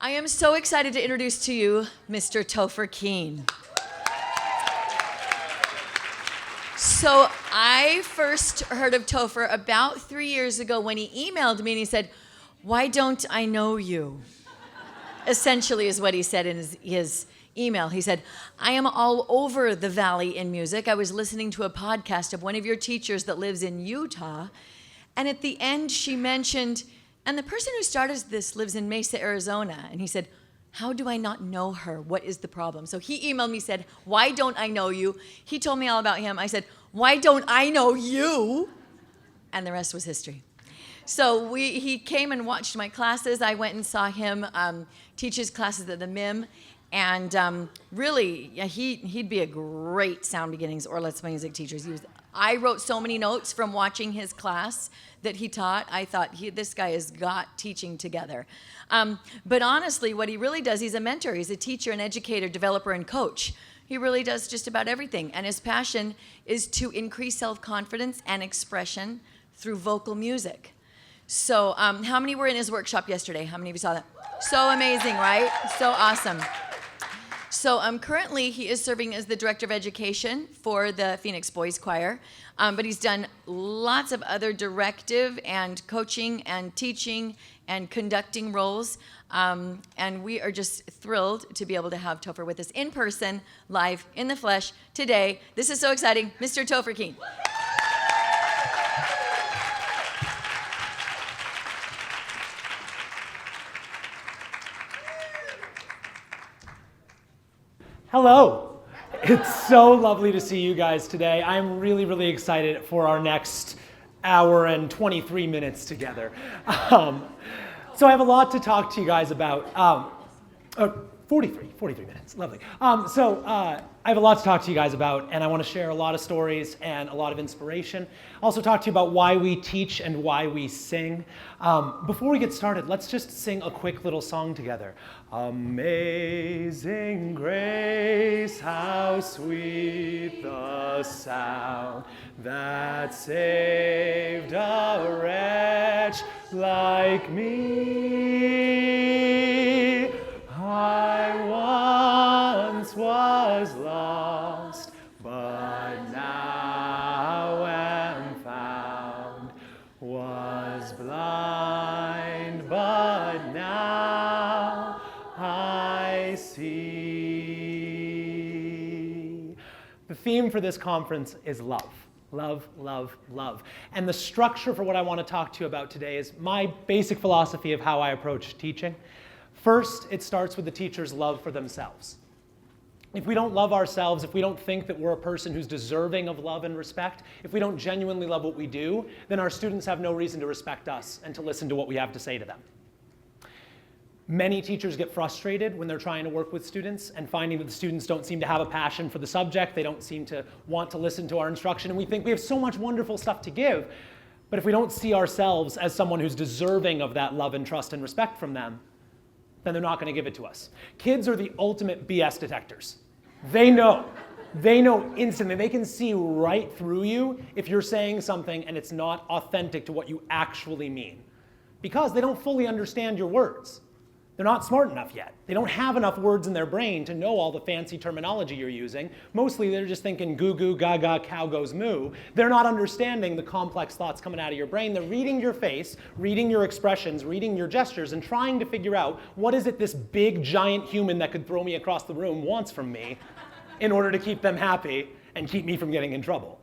I am so excited to introduce to you Mr. Topher Keene. So I first heard of Topher about 3 years ago when he emailed me and he said, "Why don't I know you?" Essentially is what he said in his email. He said, "I am all over the valley in music. I was listening to a podcast of one of your teachers that lives in Utah, and at the end she mentioned, and the person who started this lives in Mesa, Arizona." And he said, "How do I not know her? What is the problem?" So he emailed me, said, "Why don't I know you?" He told me all about him. I said, "Why don't I know you?" And the rest was history. So he came and watched my classes. I went and saw him teach his classes at the MIM. And really, yeah, he'd be a great Sound Beginnings or Let's Play Music teacher. I wrote so many notes from watching his class that he taught. I thought, this guy has got teaching together. But honestly, what he really does, he's a mentor. He's a teacher, an educator, developer, and coach. He really does just about everything. And his passion is to increase self-confidence and expression through vocal music. So how many were in his workshop yesterday? How many of you saw that? So amazing, right? So awesome. So currently he is serving as the Director of Education for the Phoenix Boys Choir, but he's done lots of other directive and coaching and teaching and conducting roles, and we are just thrilled to be able to have Topher with us in person, live, in the flesh, today. This is so exciting. Mr. Topher Keene. Hello. It's so lovely to see you guys today. I'm really, really excited for our next hour and 23 minutes together. So I have a lot to talk to you guys about. 43 minutes, lovely. I have a lot to talk to you guys about, and I want to share a lot of stories and a lot of inspiration. Also talk to you about why we teach and why we sing. Before we get started, let's just sing a quick little song together. Amazing grace, how sweet the sound that saved a wretch like me. I once was lost, but now am found. Was blind, but now I see. The theme for this conference is love. Love, love, love. And the structure for what I want to talk to you about today is my basic philosophy of how I approach teaching. First, it starts with the teacher's love for themselves. If we don't love ourselves, if we don't think that we're a person who's deserving of love and respect, if we don't genuinely love what we do, then our students have no reason to respect us and to listen to what we have to say to them. Many teachers get frustrated when they're trying to work with students and finding that the students don't seem to have a passion for the subject, they don't seem to want to listen to our instruction, and we think we have so much wonderful stuff to give, but if we don't see ourselves as someone who's deserving of that love and trust and respect from them, then they're not going to give it to us. Kids are the ultimate BS detectors. They know instantly. They can see right through you if you're saying something and it's not authentic to what you actually mean, because they don't fully understand your words. They're not smart enough yet. They don't have enough words in their brain to know all the fancy terminology you're using. Mostly they're just thinking goo goo, gaga, cow goes moo. They're not understanding the complex thoughts coming out of your brain. They're reading your face, reading your expressions, reading your gestures, and trying to figure out what is it this big giant human that could throw me across the room wants from me in order to keep them happy and keep me from getting in trouble.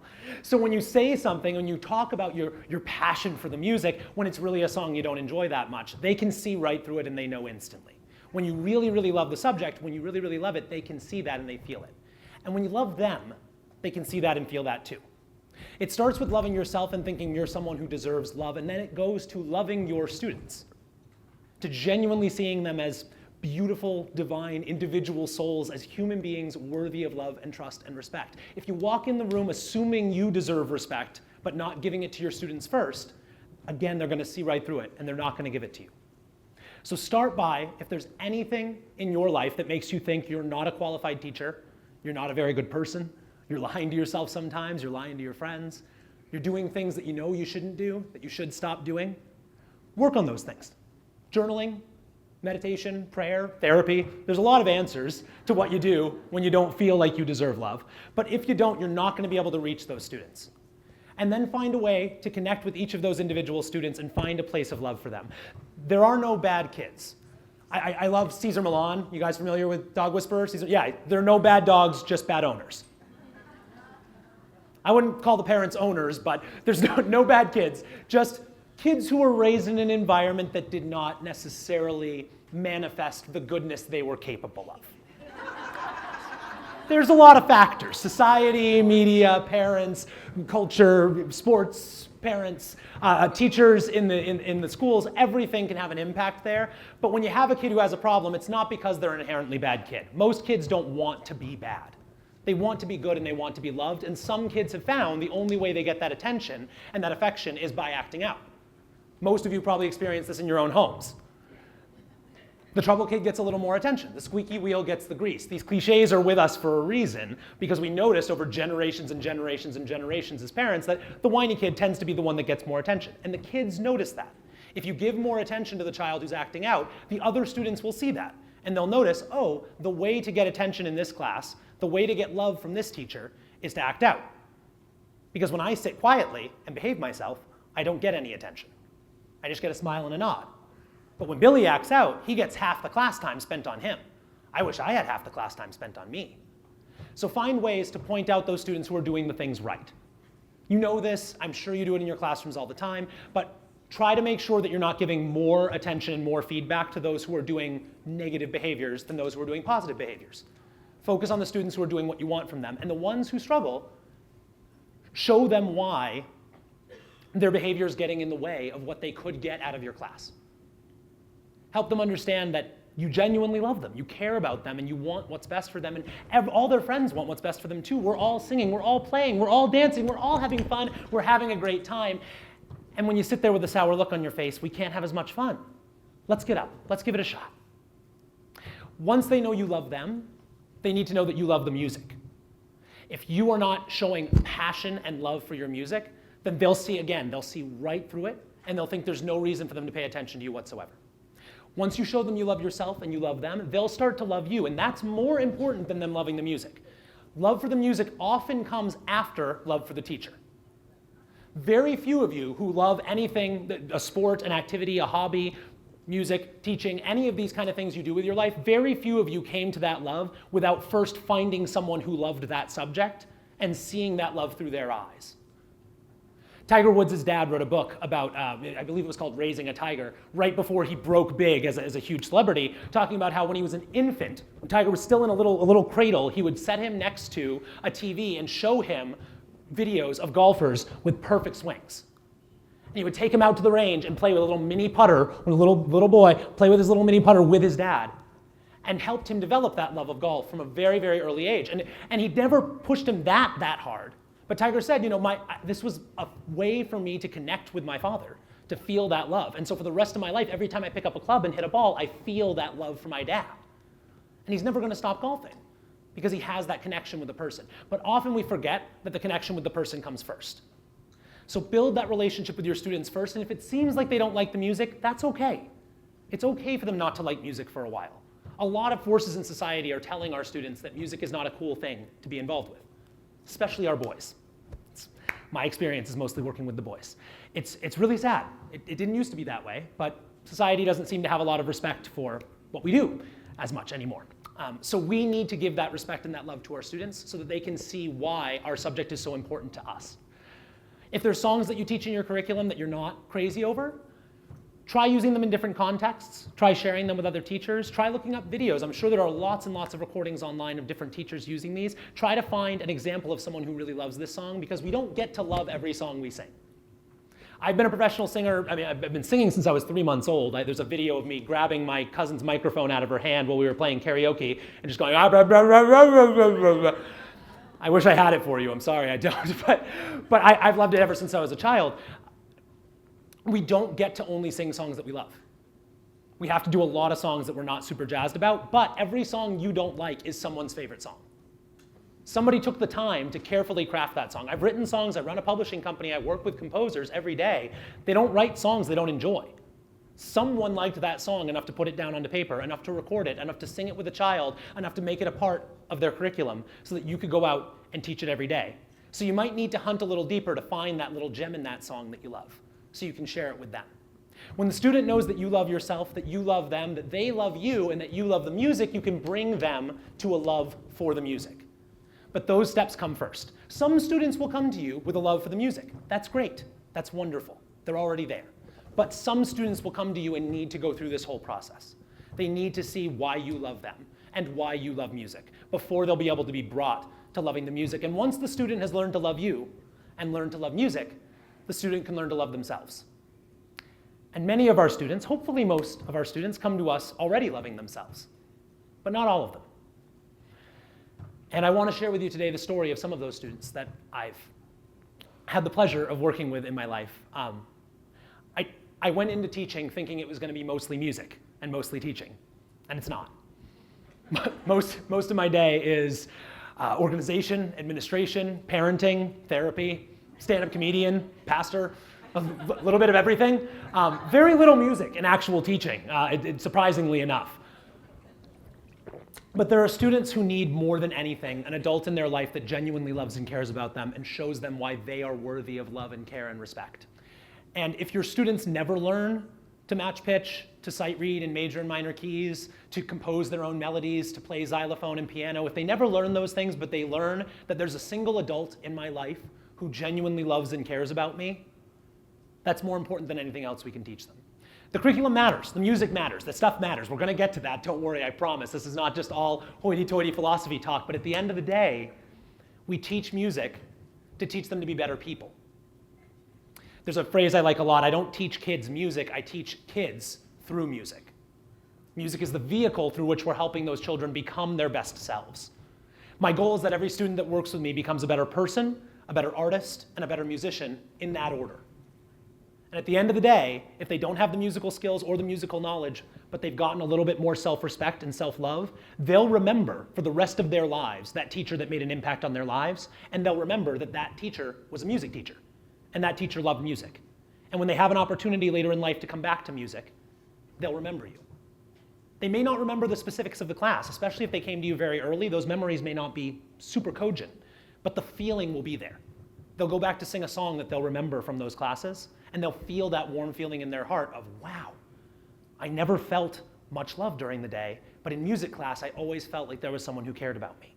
So when you say something, when you talk about your passion for the music, when it's really a song you don't enjoy that much, they can see right through it and they know instantly. When you really, really love the subject, when you really, really love it, they can see that and they feel it. And when you love them, they can see that and feel that too. It starts with loving yourself and thinking you're someone who deserves love, and then it goes to loving your students, to genuinely seeing them as beautiful, divine, individual souls, as human beings worthy of love and trust and respect. If you walk in the room assuming you deserve respect, but not giving it to your students first, again, they're going to see right through it, and they're not going to give it to you. So start by, if there's anything in your life that makes you think you're not a qualified teacher, you're not a very good person, you're lying to yourself sometimes, you're lying to your friends, you're doing things that you know you shouldn't do, that you should stop doing, work on those things. Journaling, meditation, prayer, therapy. There's a lot of answers to what you do when you don't feel like you deserve love. But if you don't, you're not going to be able to reach those students. And then find a way to connect with each of those individual students and find a place of love for them. There are no bad kids. I love Cesar Millan. You guys familiar with Dog Whisperer? Cesar? Yeah, there are no bad dogs, just bad owners. I wouldn't call the parents owners, but there's no bad kids. Just kids who were raised in an environment that did not necessarily manifest the goodness they were capable of. There's a lot of factors: society, media, parents, culture, sports, parents, teachers in the schools. Everything can have an impact there. But when you have a kid who has a problem, it's not because they're an inherently bad kid. Most kids don't want to be bad. They want to be good and they want to be loved. And some kids have found the only way they get that attention and that affection is by acting out. Most of you probably experience this in your own homes. The trouble kid gets a little more attention. The squeaky wheel gets the grease. These cliches are with us for a reason, because we noticed over generations and generations and generations as parents that the whiny kid tends to be the one that gets more attention. And the kids notice that. If you give more attention to the child who's acting out, the other students will see that. And they'll notice, oh, the way to get attention in this class, the way to get love from this teacher is to act out. Because when I sit quietly and behave myself, I don't get any attention. I just get a smile and a nod. But when Billy acts out, he gets half the class time spent on him. I wish I had half the class time spent on me. So find ways to point out those students who are doing the things right. You know this, I'm sure you do it in your classrooms all the time, but try to make sure that you're not giving more attention and more feedback to those who are doing negative behaviors than those who are doing positive behaviors. Focus on the students who are doing what you want from them. And the ones who struggle, show them why their behavior is getting in the way of what they could get out of your class. Help them understand that you genuinely love them, you care about them, and you want what's best for them. And all their friends want what's best for them too. We're all singing, we're all playing, we're all dancing, we're all having fun, we're having a great time. And when you sit there with a sour look on your face, we can't have as much fun. Let's get up, let's give it a shot. Once they know you love them, they need to know that you love the music. If you are not showing passion and love for your music, then they'll see right through it, and they'll think there's no reason for them to pay attention to you whatsoever. Once you show them you love yourself and you love them, they'll start to love you, and that's more important than them loving the music. Love for the music often comes after love for the teacher. Very few of you who love anything, a sport, an activity, a hobby, music, teaching, any of these kind of things you do with your life, very few of you came to that love without first finding someone who loved that subject and seeing that love through their eyes. Tiger Woods' dad wrote a book about, I believe it was called Raising a Tiger, right before he broke big as a huge celebrity, talking about how when he was an infant, when Tiger was still in a little cradle, he would set him next to a TV and show him videos of golfers with perfect swings. And he would take him out to the range and play with a little mini putter, when a little boy play with his little mini putter with his dad, and helped him develop that love of golf from a very, very early age. And he never pushed him that hard. But Tiger said, this was a way for me to connect with my father, to feel that love. And so for the rest of my life, every time I pick up a club and hit a ball, I feel that love for my dad. And he's never going to stop golfing because he has that connection with the person. But often we forget that the connection with the person comes first. So build that relationship with your students first, and if it seems like they don't like the music, that's okay. It's okay for them not to like music for a while. A lot of forces in society are telling our students that music is not a cool thing to be involved with, especially our boys. My experience is mostly working with the boys. It's really sad. It didn't used to be that way, but society doesn't seem to have a lot of respect for what we do as much anymore. So we need to give that respect and that love to our students so that they can see why our subject is so important to us. If there's songs that you teach in your curriculum that you're not crazy over, try using them in different contexts. Try sharing them with other teachers. Try looking up videos. I'm sure there are lots and lots of recordings online of different teachers using these. Try to find an example of someone who really loves this song, because we don't get to love every song we sing. I've been a professional singer. I've been singing since I was 3 months old. There's a video of me grabbing my cousin's microphone out of her hand while we were playing karaoke and just going, ah, blah, blah, blah, blah, blah, blah, blah. I wish I had it for you. I'm sorry, I don't. But I've loved it ever since I was a child. We don't get to only sing songs that we love. We have to do a lot of songs that we're not super jazzed about, but every song you don't like is someone's favorite song. Somebody took the time to carefully craft that song. I've written songs, I run a publishing company, I work with composers every day. They don't write songs they don't enjoy. Someone liked that song enough to put it down onto paper, enough to record it, enough to sing it with a child, enough to make it a part of their curriculum so that you could go out and teach it every day. So you might need to hunt a little deeper to find that little gem in that song that you love, so you can share it with them. When the student knows that you love yourself, that you love them, that they love you, and that you love the music, you can bring them to a love for the music. But those steps come first. Some students will come to you with a love for the music. That's great. That's wonderful. They're already there. But some students will come to you and need to go through this whole process. They need to see why you love them and why you love music before they'll be able to be brought to loving the music. And once the student has learned to love you and learned to love music, the student can learn to love themselves. And many of our students, hopefully most of our students, come to us already loving themselves, but not all of them. And I want to share with you today the story of some of those students that I've had the pleasure of working with in my life. I went into teaching thinking it was going to be mostly music and mostly teaching, and it's not. Most of my day is organization, administration, parenting, therapy, stand-up comedian, pastor, a little bit of everything. Very little music and actual teaching, surprisingly enough. But there are students who need more than anything an adult in their life that genuinely loves and cares about them and shows them why they are worthy of love and care and respect. And if your students never learn to match pitch, to sight read in major and minor keys, to compose their own melodies, to play xylophone and piano, if they never learn those things, but they learn that there's a single adult in my life who genuinely loves and cares about me, that's more important than anything else we can teach them. The curriculum matters, the music matters, the stuff matters. We're going to get to that, don't worry, I promise. This is not just all hoity-toity philosophy talk, but at the end of the day, we teach music to teach them to be better people. There's a phrase I like a lot, I don't teach kids music, I teach kids through music. Music is the vehicle through which we're helping those children become their best selves. My goal is that every student that works with me becomes a better person, a better artist, and a better musician in that order. And at the end of the day, if they don't have the musical skills or the musical knowledge, but they've gotten a little bit more self-respect and self-love, they'll remember for the rest of their lives that teacher that made an impact on their lives, and they'll remember that that teacher was a music teacher, and that teacher loved music. And when they have an opportunity later in life to come back to music, they'll remember you. They may not remember the specifics of the class, especially if they came to you very early. Those memories may not be super cogent, but the feeling will be there. They'll go back to sing a song that they'll remember from those classes, and they'll feel that warm feeling in their heart of, wow, I never felt much love during the day, but in music class, I always felt like there was someone who cared about me.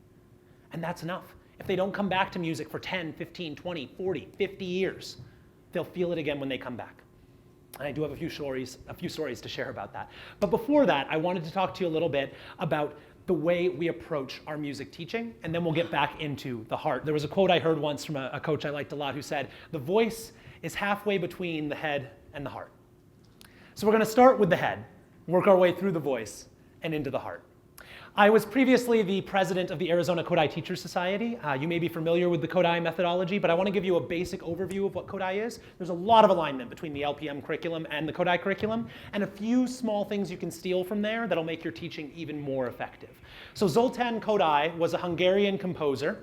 And that's enough. If they don't come back to music for 10, 15, 20, 40, 50 years, they'll feel it again when they come back. And I do have a few stories to share about that. But before that, I wanted to talk to you a little bit about the way we approach our music teaching, and then we'll get back into the heart. There was a quote I heard once from a coach I liked a lot who said, "The voice is halfway between the head and the heart." So we're going to start with the head, work our way through the voice and into the heart. I was previously the president of the Arizona Kodály Teachers Society. You may be familiar with the Kodály methodology, but I want to give you a basic overview of what Kodály is. There's a lot of alignment between the LPM curriculum and the Kodály curriculum, and a few small things you can steal from there that'll make your teaching even more effective. So Zoltan Kodály was a Hungarian composer.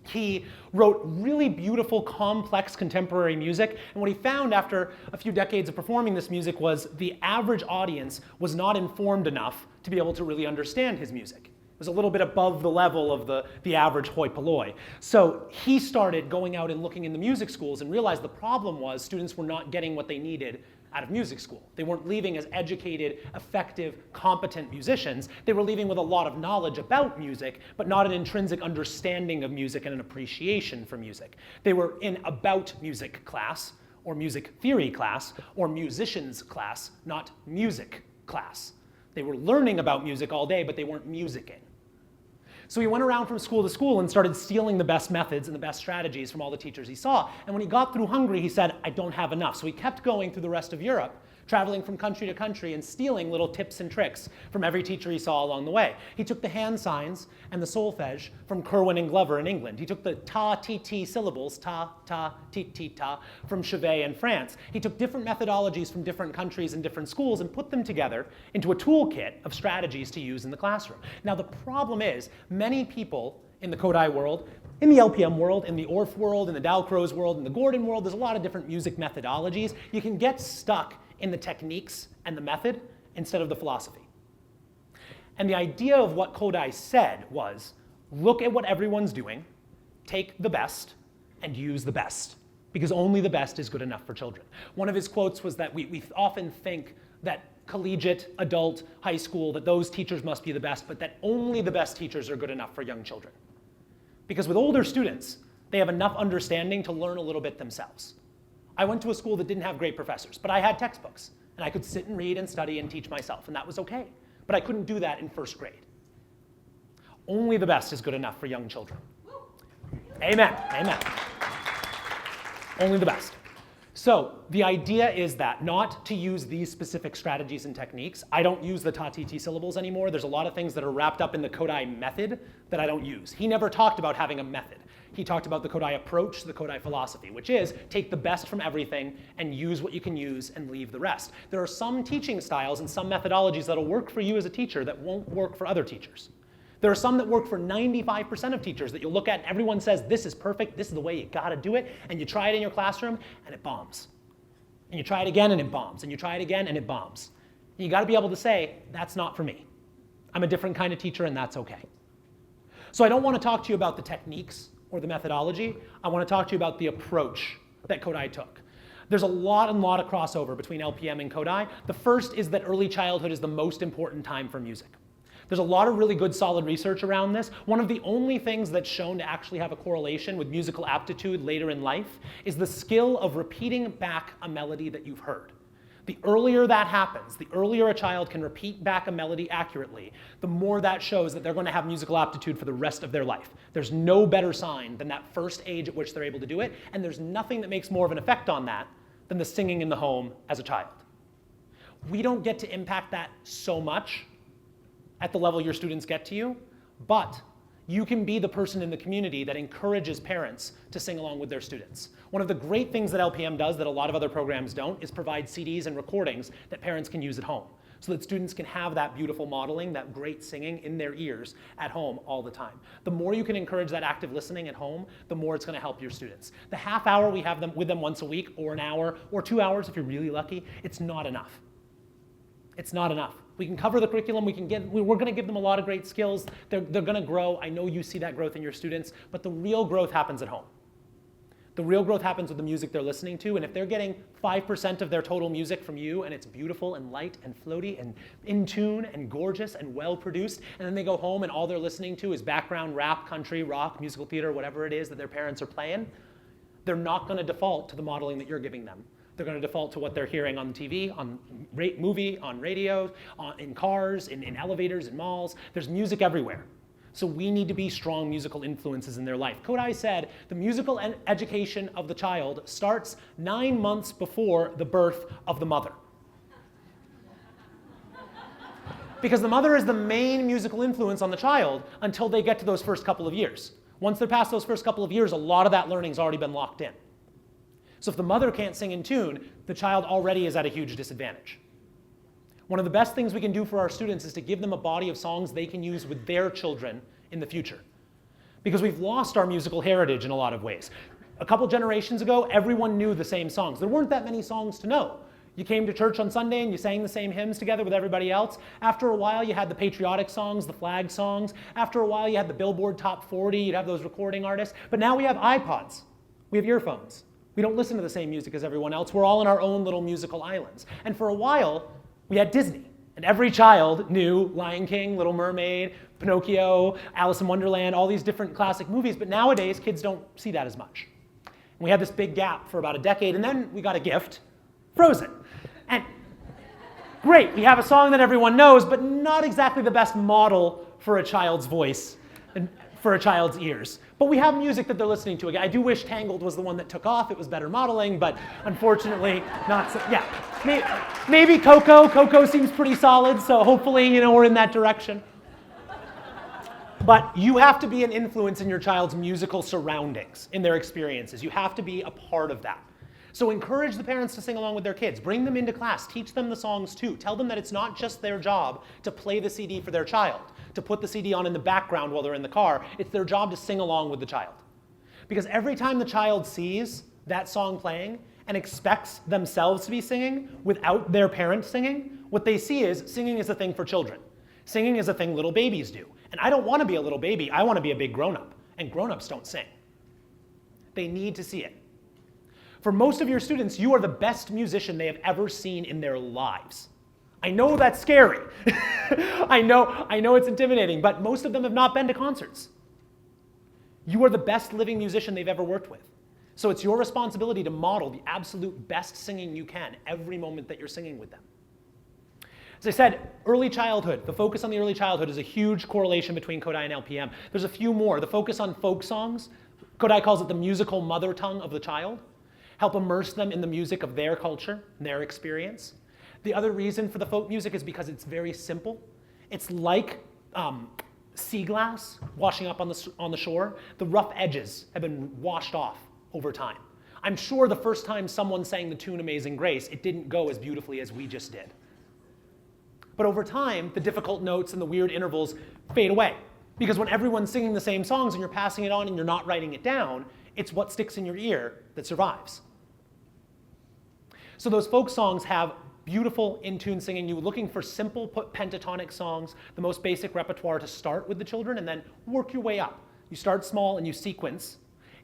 He wrote really beautiful, complex contemporary music, and what he found after a few decades of performing this music was the average audience was not informed enough to be able to really understand his music. It was a little bit above the level of the average hoi polloi. So he started going out and looking in the music schools and realized the problem was students were not getting what they needed out of music school. They weren't leaving as educated, effective, competent musicians. They were leaving with a lot of knowledge about music, but not an intrinsic understanding of music and an appreciation for music. They were in about music class, or music theory class, or musicians class, not music class. They were learning about music all day, but they weren't musicking. So he went around from school to school and started stealing the best methods and the best strategies from all the teachers he saw. And when he got through Hungary, he said, I don't have enough. So he kept going through the rest of Europe, traveling from country to country and stealing little tips and tricks from every teacher he saw along the way. He took the hand signs and the solfege from Kerwin and Glover in England. He took the ta, ti, ti syllables, ta, ta, ti, ti, ta, from Chevet in France. He took different methodologies from different countries and different schools and put them together into a toolkit of strategies to use in the classroom. Now the problem is, many people in the Kodály world, in the LPM world, in the Orff world, in the Dalcroze world, in the Gordon world, there's a lot of different music methodologies. You can get stuck in the techniques and the method instead of the philosophy. And the idea of what Kodály said was, look at what everyone's doing, take the best, and use the best, because only the best is good enough for children. One of his quotes was that we often think that collegiate, adult, high school, that those teachers must be the best, but that only the best teachers are good enough for young children. Because with older students, they have enough understanding to learn a little bit themselves. I went to a school that didn't have great professors, but I had textbooks, and I could sit and read and study and teach myself, and that was okay. But I couldn't do that in first grade. Only the best is good enough for young children. Amen, amen. Only the best. So the idea is that not to use these specific strategies and techniques. I don't use the Ta-Ti-Ti syllables anymore. There's a lot of things that are wrapped up in the Kodály method that I don't use. He never talked about having a method. He talked about the Kodály approach, the Kodály philosophy, which is take the best from everything and use what you can use and leave the rest. There are some teaching styles and some methodologies that'll work for you as a teacher that won't work for other teachers. There are some that work for 95% of teachers that you'll look at and everyone says, this is perfect, this is the way you gotta do it, and you try it in your classroom and it bombs. And you try it again and it bombs, and you try it again and it bombs. And you gotta be able to say, that's not for me. I'm a different kind of teacher and that's okay. So I don't wanna talk to you about the techniques or the methodology. I wanna talk to you about the approach that Kodály took. There's a lot of crossover between LPM and Kodály. The first is that early childhood is the most important time for music. There's a lot of really good solid research around this. One of the only things that's shown to actually have a correlation with musical aptitude later in life is the skill of repeating back a melody that you've heard. The earlier that happens, the earlier a child can repeat back a melody accurately, the more that shows that they're going to have musical aptitude for the rest of their life. There's no better sign than that first age at which they're able to do it, and there's nothing that makes more of an effect on that than the singing in the home as a child. We don't get to impact that so much at the level your students get to you, but you can be the person in the community that encourages parents to sing along with their students. One of the great things that LPM does that a lot of other programs don't is provide CDs and recordings that parents can use at home so that students can have that beautiful modeling, that great singing in their ears at home all the time. The more you can encourage that active listening at home, the more it's gonna help your students. The half hour we have them with them once a week, or an hour, or 2 hours if you're really lucky, it's not enough. It's not enough. We can cover the curriculum, we're gonna give them a lot of great skills, they're gonna grow. I know you see that growth in your students, but the real growth happens at home. The real growth happens with the music they're listening to, and if they're getting 5% of their total music from you, and it's beautiful and light and floaty and in tune and gorgeous and well produced, and then they go home and all they're listening to is background rap, country, rock, musical theater, whatever it is that their parents are playing, they're not gonna default to the modeling that you're giving them. They're going to default to what they're hearing on TV, on movie, on radio, in cars, in elevators, in malls. There's music everywhere. So we need to be strong musical influences in their life. Kodály said the musical education of the child starts 9 months before the birth of the mother. Because the mother is the main musical influence on the child until they get to those first couple of years. Once they're past those first couple of years, a lot of that learning's already been locked in. So if the mother can't sing in tune, the child already is at a huge disadvantage. One of the best things we can do for our students is to give them a body of songs they can use with their children in the future. Because we've lost our musical heritage in a lot of ways. A couple generations ago, everyone knew the same songs. There weren't that many songs to know. You came to church on Sunday and you sang the same hymns together with everybody else. After a while, you had the patriotic songs, the flag songs. After a while, you had the Billboard Top 40. You'd have those recording artists. But now we have iPods. We have earphones. We don't listen to the same music as everyone else. We're all in our own little musical islands. And for a while, we had Disney. And every child knew Lion King, Little Mermaid, Pinocchio, Alice in Wonderland, all these different classic movies. But nowadays, kids don't see that as much. And we had this big gap for about a decade. And then we got a gift, Frozen. And great, we have a song that everyone knows, but not exactly the best model for a child's voice and for a child's ears. But we have music that they're listening to. Again, I do wish Tangled was the one that took off. It was better modeling, but unfortunately, not so. Yeah, maybe Coco. Coco seems pretty solid, so hopefully, we're in that direction. But you have to be an influence in your child's musical surroundings, in their experiences. You have to be a part of that. So encourage the parents to sing along with their kids. Bring them into class. Teach them the songs too. Tell them that it's not just their job to play the CD for their child, to put the CD on in the background while they're in the car. It's their job to sing along with the child. Because every time the child sees that song playing and expects themselves to be singing without their parents singing, what they see is singing is a thing for children. Singing is a thing little babies do. And I don't want to be a little baby, I want to be a big grown-up. And grown-ups don't sing. They need to see it. For most of your students, you are the best musician they have ever seen in their lives. I know that's scary. I know it's intimidating, but most of them have not been to concerts. You are the best living musician they've ever worked with. So it's your responsibility to model the absolute best singing you can every moment that you're singing with them. As I said, early childhood, the focus on the early childhood is a huge correlation between Kodály and LPM. There's a few more. The focus on folk songs, Kodály calls it the musical mother tongue of the child. Help immerse them in the music of their culture, their experience. The other reason for the folk music is because it's very simple. It's like sea glass washing up on the shore. The rough edges have been washed off over time. I'm sure the first time someone sang the tune Amazing Grace, it didn't go as beautifully as we just did. But over time, the difficult notes and the weird intervals fade away. Because when everyone's singing the same songs and you're passing it on and you're not writing it down, it's what sticks in your ear that survives. So those folk songs have beautiful in-tune singing. You're looking for simple pentatonic songs, the most basic repertoire to start with the children, and then work your way up. You start small and you sequence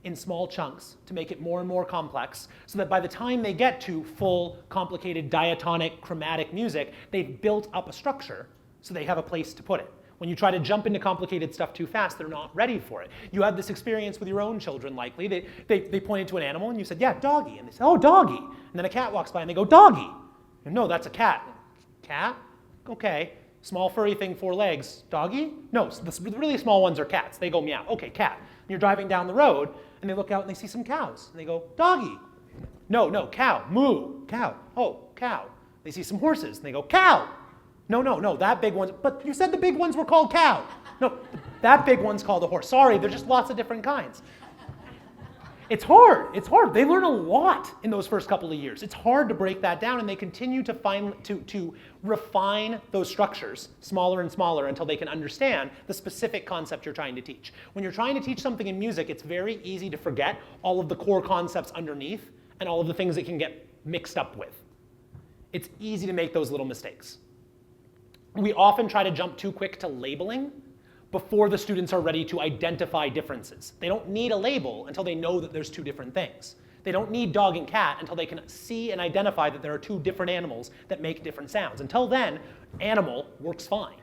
in small chunks to make it more and more complex, so that by the time they get to full, complicated, diatonic, chromatic music, they've built up a structure so they have a place to put it. When you try to jump into complicated stuff too fast, they're not ready for it. You had this experience with your own children, likely. They pointed to an animal, and you said, yeah, doggy. And they said, oh, doggy. And then a cat walks by, and they go, doggy. And no, that's a cat. Cat? Okay. Small furry thing, 4 legs. Doggy? No, the really small ones are cats. They go meow. Okay, cat. And you're driving down the road, and they look out, and they see some cows. And they go, doggy. No, cow. Moo. Cow. Oh, cow. They see some horses, and they go, cow. No, that big one. But you said the big ones were called cow. No, that big one's called a horse. Sorry, there's just lots of different kinds. It's hard. They learn a lot in those first couple of years. It's hard to break that down, and they continue to refine those structures smaller and smaller until they can understand the specific concept you're trying to teach. When you're trying to teach something in music, it's very easy to forget all of the core concepts underneath and all of the things it can get mixed up with. It's easy to make those little mistakes. We often try to jump too quick to labeling before the students are ready to identify differences. They don't need a label until they know that there's 2 different things. They don't need dog and cat until they can see and identify that there are 2 different animals that make different sounds. Until then, animal works fine.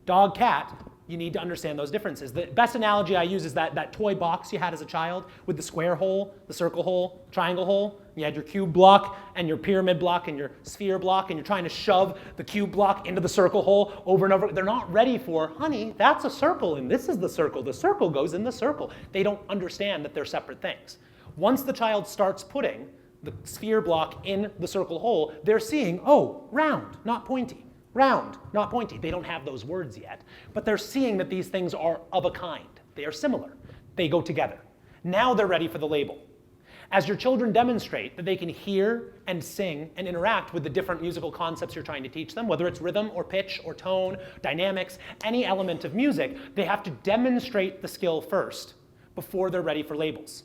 Dog, cat, you need to understand those differences. The best analogy I use is that toy box you had as a child with the square hole, the circle hole, triangle hole. You had your cube block and your pyramid block and your sphere block, and you're trying to shove the cube block into the circle hole over and over. They're not ready for, honey, that's a circle and this is the circle. The circle goes in the circle. They don't understand that they're separate things. Once the child starts putting the sphere block in the circle hole, they're seeing, oh, round, not pointy. Round, not pointy. They don't have those words yet, but they're seeing that these things are of a kind. They are similar. They go together. Now they're ready for the label. As your children demonstrate that they can hear and sing and interact with the different musical concepts you're trying to teach them, whether it's rhythm or pitch or tone, dynamics, any element of music, they have to demonstrate the skill first before they're ready for labels.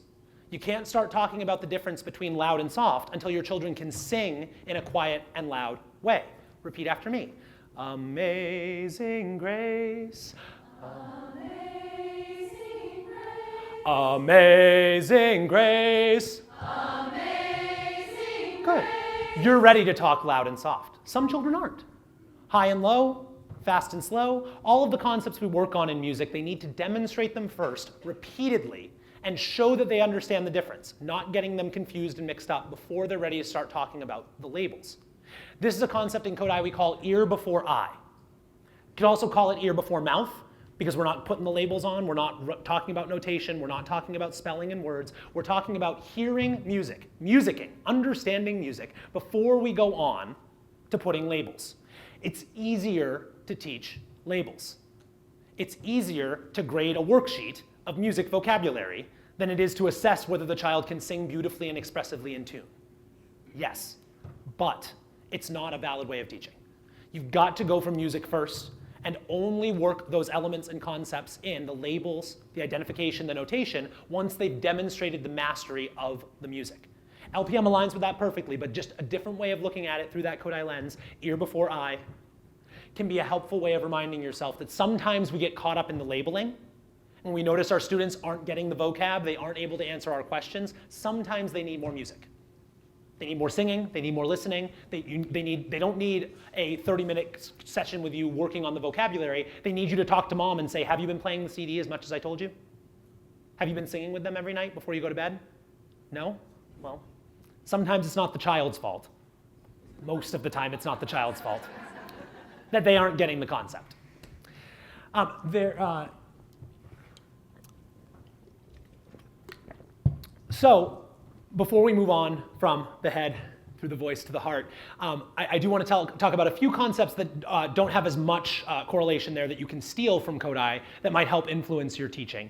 You can't start talking about the difference between loud and soft until your children can sing in a quiet and loud way. Repeat after me. Amazing grace. Amazing grace. Amazing grace. Amazing Good. grace. You're ready to talk loud and soft. Some children aren't. High and low, fast and slow, all of the concepts we work on in music, they need to demonstrate them first, repeatedly, and show that they understand the difference, not getting them confused and mixed up before they're ready to start talking about the labels. This is a concept in Kodály we call ear before eye. You can also call it ear before mouth, because we're not putting the labels on, we're not talking about notation, we're not talking about spelling and words, we're talking about hearing music, musicking, understanding music, before we go on to putting labels. It's easier to teach labels. It's easier to grade a worksheet of music vocabulary than it is to assess whether the child can sing beautifully and expressively in tune. Yes, but it's not a valid way of teaching. You've got to go from music first and only work those elements and concepts in, the labels, the identification, the notation, once they've demonstrated the mastery of the music. LPM aligns with that perfectly, but just a different way of looking at it through that Kodály lens, ear before eye, can be a helpful way of reminding yourself that sometimes we get caught up in the labeling. When we notice our students aren't getting the vocab, they aren't able to answer our questions, sometimes they need more music. They need more singing, they need more listening, they don't need a 30-minute session with you working on the vocabulary. They need you to talk to mom and say, have you been playing the CD as much as I told you? Have you been singing with them every night before you go to bed? No? Well, sometimes it's not the child's fault. Most of the time it's not the child's fault that they aren't getting the concept. So, before we move on from the head through the voice to the heart, I do want to talk about a few concepts that don't have as much correlation there that you can steal from Kodály that might help influence your teaching.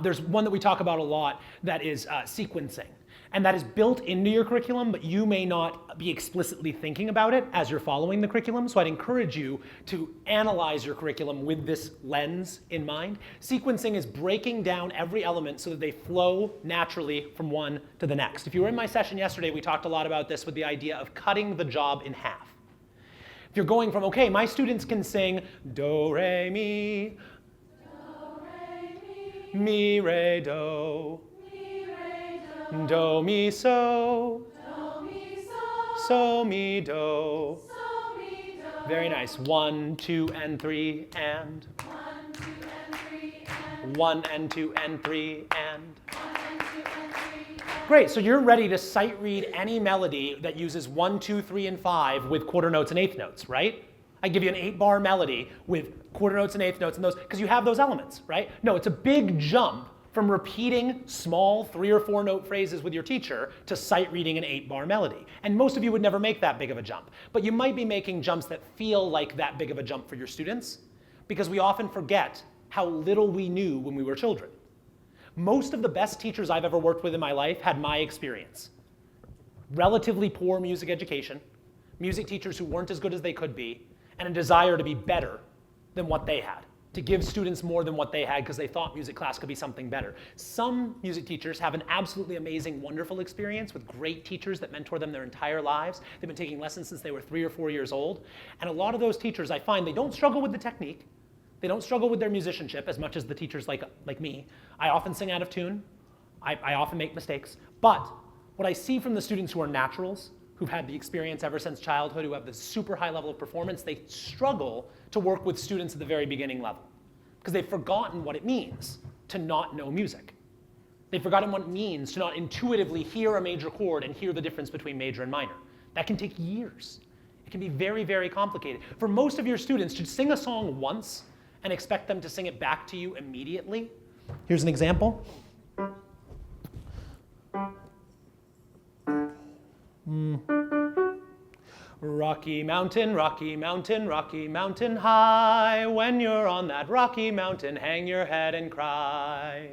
There's one that we talk about a lot that is sequencing. And that is built into your curriculum, but you may not be explicitly thinking about it as you're following the curriculum. So I'd encourage you to analyze your curriculum with this lens in mind. Sequencing is breaking down every element so that they flow naturally from one to the next. If you were in my session yesterday, we talked a lot about this with the idea of cutting the job in half. If you're going from, okay, my students can sing do, re, mi, mi, re, do, do, mi, so, so, mi, do. Very nice. 1, 2, and 3, and 1 and 2 and 3, and great. So you're ready to sight read any melody that uses 1, 2, 3, and 5 with quarter notes and eighth notes, right? I give you an 8-bar melody with quarter notes and eighth notes and those, because you have those elements, right? No, it's a big jump from repeating small 3 or 4 note phrases with your teacher to sight reading an 8-bar melody. And most of you would never make that big of a jump. But you might be making jumps that feel like that big of a jump for your students, because we often forget how little we knew when we were children. Most of the best teachers I've ever worked with in my life had my experience. Relatively poor music education, music teachers who weren't as good as they could be, and a desire to be better than what they had, to give students more than what they had because they thought music class could be something better. Some music teachers have an absolutely amazing, wonderful experience with great teachers that mentor them their entire lives. They've been taking lessons since they were 3 or 4 years old. And a lot of those teachers, I find, they don't struggle with the technique. They don't struggle with their musicianship as much as the teachers like me. I often sing out of tune. I often make mistakes. But what I see from the students who are naturals, who've had the experience ever since childhood, who have this super high level of performance, they struggle to work with students at the very beginning level because they've forgotten what it means to not know music. They've forgotten what it means to not intuitively hear a major chord and hear the difference between major and minor. That can take years. It can be very, very complicated. For most of your students, to sing a song once and expect them to sing it back to you immediately. Here's an example. Rocky mountain, rocky mountain, rocky mountain high. When you're on that rocky mountain, hang your head and cry.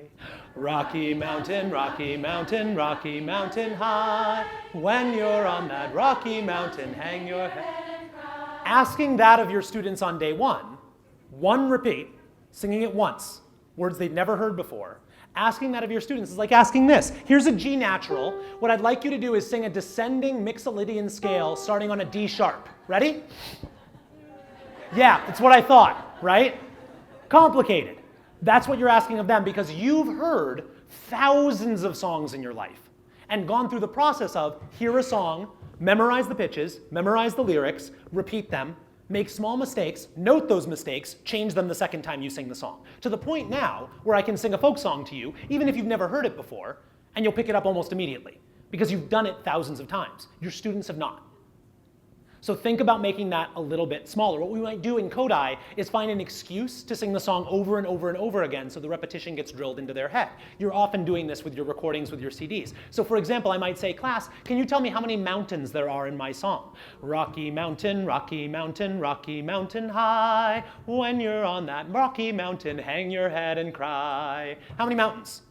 Rocky mountain, rocky mountain, rocky mountain high. When you're on that rocky mountain, hang your head and cry. Asking that of your students on day one repeat, singing it once, words they've never heard before. Asking that of your students is like asking this. Here's a G natural. What I'd like you to do is sing a descending Mixolydian scale starting on a D sharp. Ready? Yeah, that's what I thought, right? Complicated. That's what you're asking of them because you've heard thousands of songs in your life and gone through the process of hear a song, memorize the pitches, memorize the lyrics, repeat them, make small mistakes, note those mistakes, change them the second time you sing the song. To the point now where I can sing a folk song to you, even if you've never heard it before, and you'll pick it up almost immediately, because you've done it thousands of times. Your students have not. So think about making that a little bit smaller. What we might do in Kodály is find an excuse to sing the song over and over and over again so the repetition gets drilled into their head. You're often doing this with your recordings, with your CDs. So for example, I might say, class, can you tell me how many mountains there are in my song? Rocky mountain, rocky mountain, rocky mountain high. When you're on that rocky mountain, hang your head and cry. How many mountains?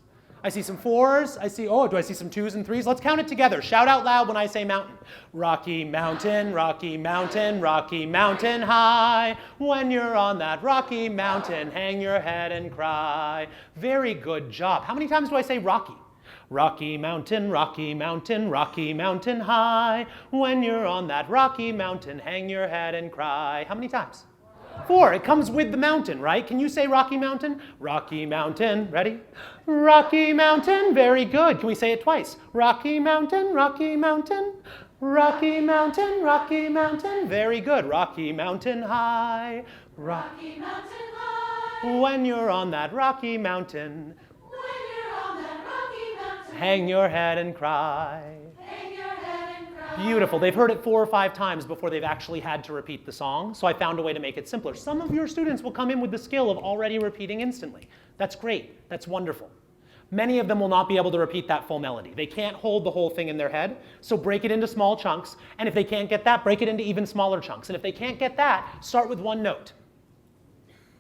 I see some 4s. Do I see some 2s and 3s? Let's count it together. Shout out loud when I say mountain. Rocky mountain, rocky mountain, rocky mountain high. When you're on that rocky mountain, hang your head and cry. Very good job. How many times do I say rocky? Rocky Mountain, Rocky Mountain, Rocky Mountain high. When you're on that rocky mountain, hang your head and cry. How many times? 4. It comes with the mountain, right? Can you say Rocky Mountain? Rocky Mountain. Ready? Rocky Mountain. Very good. Can we say it twice? Rocky Mountain, Rocky Mountain, Rocky Mountain, Rocky Mountain. Very good. Rocky Mountain high. Rocky Mountain high. When you're on that rocky mountain, When you're on that rocky mountain, hang your head and cry. hang your head and cry. Beautiful. They've heard it 4 or 5 times before they've actually had to repeat the song, so I found a way to make it simpler. Some of your students will come in with the skill of already repeating instantly. That's great. That's wonderful. Many of them will not be able to repeat that full melody. They can't hold the whole thing in their head, so break it into small chunks, and if they can't get that, break it into even smaller chunks. And if they can't get that, start with 1 note.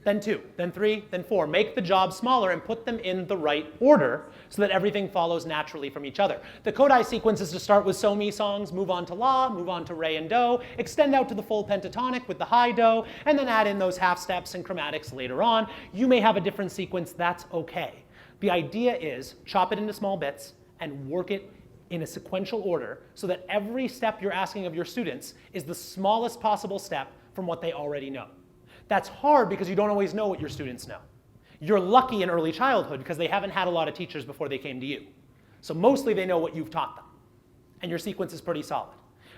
Then 2, then 3, then 4. Make the job smaller and put them in the right order so that everything follows naturally from each other. The Kodály sequence is to start with so-mi songs, move on to la, move on to re and do, extend out to the full pentatonic with the high do, and then add in those half steps and chromatics later on. You may have a different sequence, that's okay. The idea is chop it into small bits and work it in a sequential order so that every step you're asking of your students is the smallest possible step from what they already know. That's hard because you don't always know what your students know. You're lucky in early childhood because they haven't had a lot of teachers before they came to you. So mostly they know what you've taught them. And your sequence is pretty solid.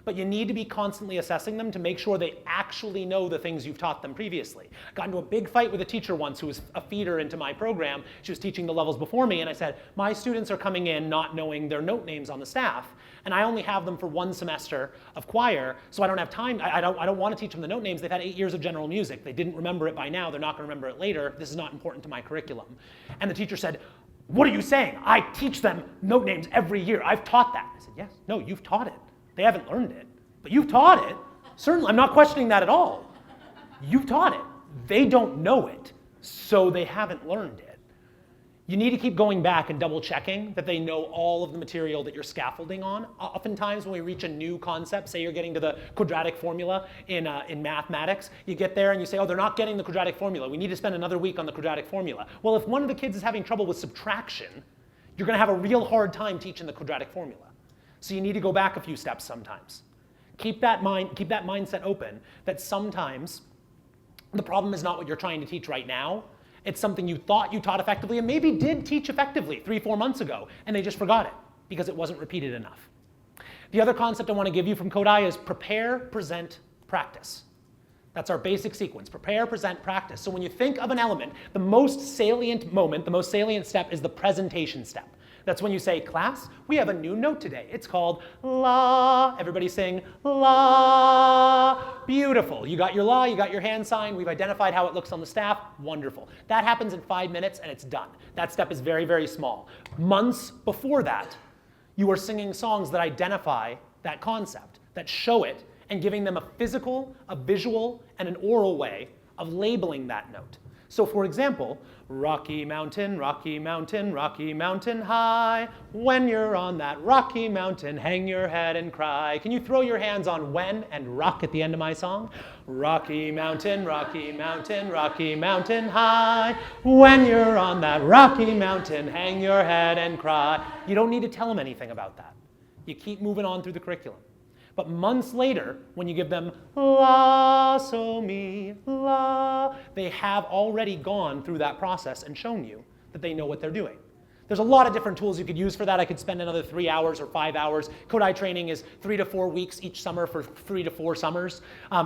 But you need to be constantly assessing them to make sure they actually know the things you've taught them previously. Got into a big fight with a teacher once who was a feeder into my program. She was teaching the levels before me, and I said, my students are coming in not knowing their note names on the staff, and I only have them for 1 semester of choir, so I don't have time. I don't want to teach them the note names. They've had 8 years of general music. They didn't remember it by now. They're not going to remember it later. This is not important to my curriculum. And the teacher said, what are you saying? I teach them note names every year. I've taught that. I said, yes. No, you've taught it. They haven't learned it, but you've taught it. Certainly, I'm not questioning that at all. You've taught it. They don't know it, so they haven't learned it. You need to keep going back and double checking that they know all of the material that you're scaffolding on. Oftentimes when we reach a new concept, say you're getting to the quadratic formula in mathematics, you get there and you say, oh, they're not getting the quadratic formula. We need to spend another week on the quadratic formula. Well, if one of the kids is having trouble with subtraction, you're going to have a real hard time teaching the quadratic formula. So you need to go back a few steps sometimes. Keep that mindset open that sometimes the problem is not what you're trying to teach right now. It's something you thought you taught effectively and maybe did teach effectively 3-4 months ago, and they just forgot it because it wasn't repeated enough. The other concept I want to give you from Kodály is prepare, present, practice. That's our basic sequence, prepare, present, practice. So when you think of an element, the most salient moment, the most salient step is the presentation step. That's when you say, class, we have a new note today. It's called la. Everybody sing la. Beautiful. You got your la, you got your hand sign. We've identified how it looks on the staff. Wonderful. That happens in 5 minutes and it's done. That step is very, very small. Months before that, you are singing songs that identify that concept, that show it, and giving them a physical, a visual, and an oral way of labeling that note. So for example, Rocky Mountain, Rocky Mountain, Rocky Mountain high. When you're on that rocky mountain, hang your head and cry. Can you throw your hands on when and rock at the end of my song? Rocky Mountain, Rocky Mountain, Rocky Mountain high. When you're on that rocky mountain, hang your head and cry. You don't need to tell them anything about that. You keep moving on through the curriculum. But months later, when you give them la, so, mi, la, they have already gone through that process and shown you that they know what they're doing. There's a lot of different tools you could use for that. I could spend another 3 hours or 5 hours. Kodály training is 3 to 4 weeks each summer for 3 to 4 summers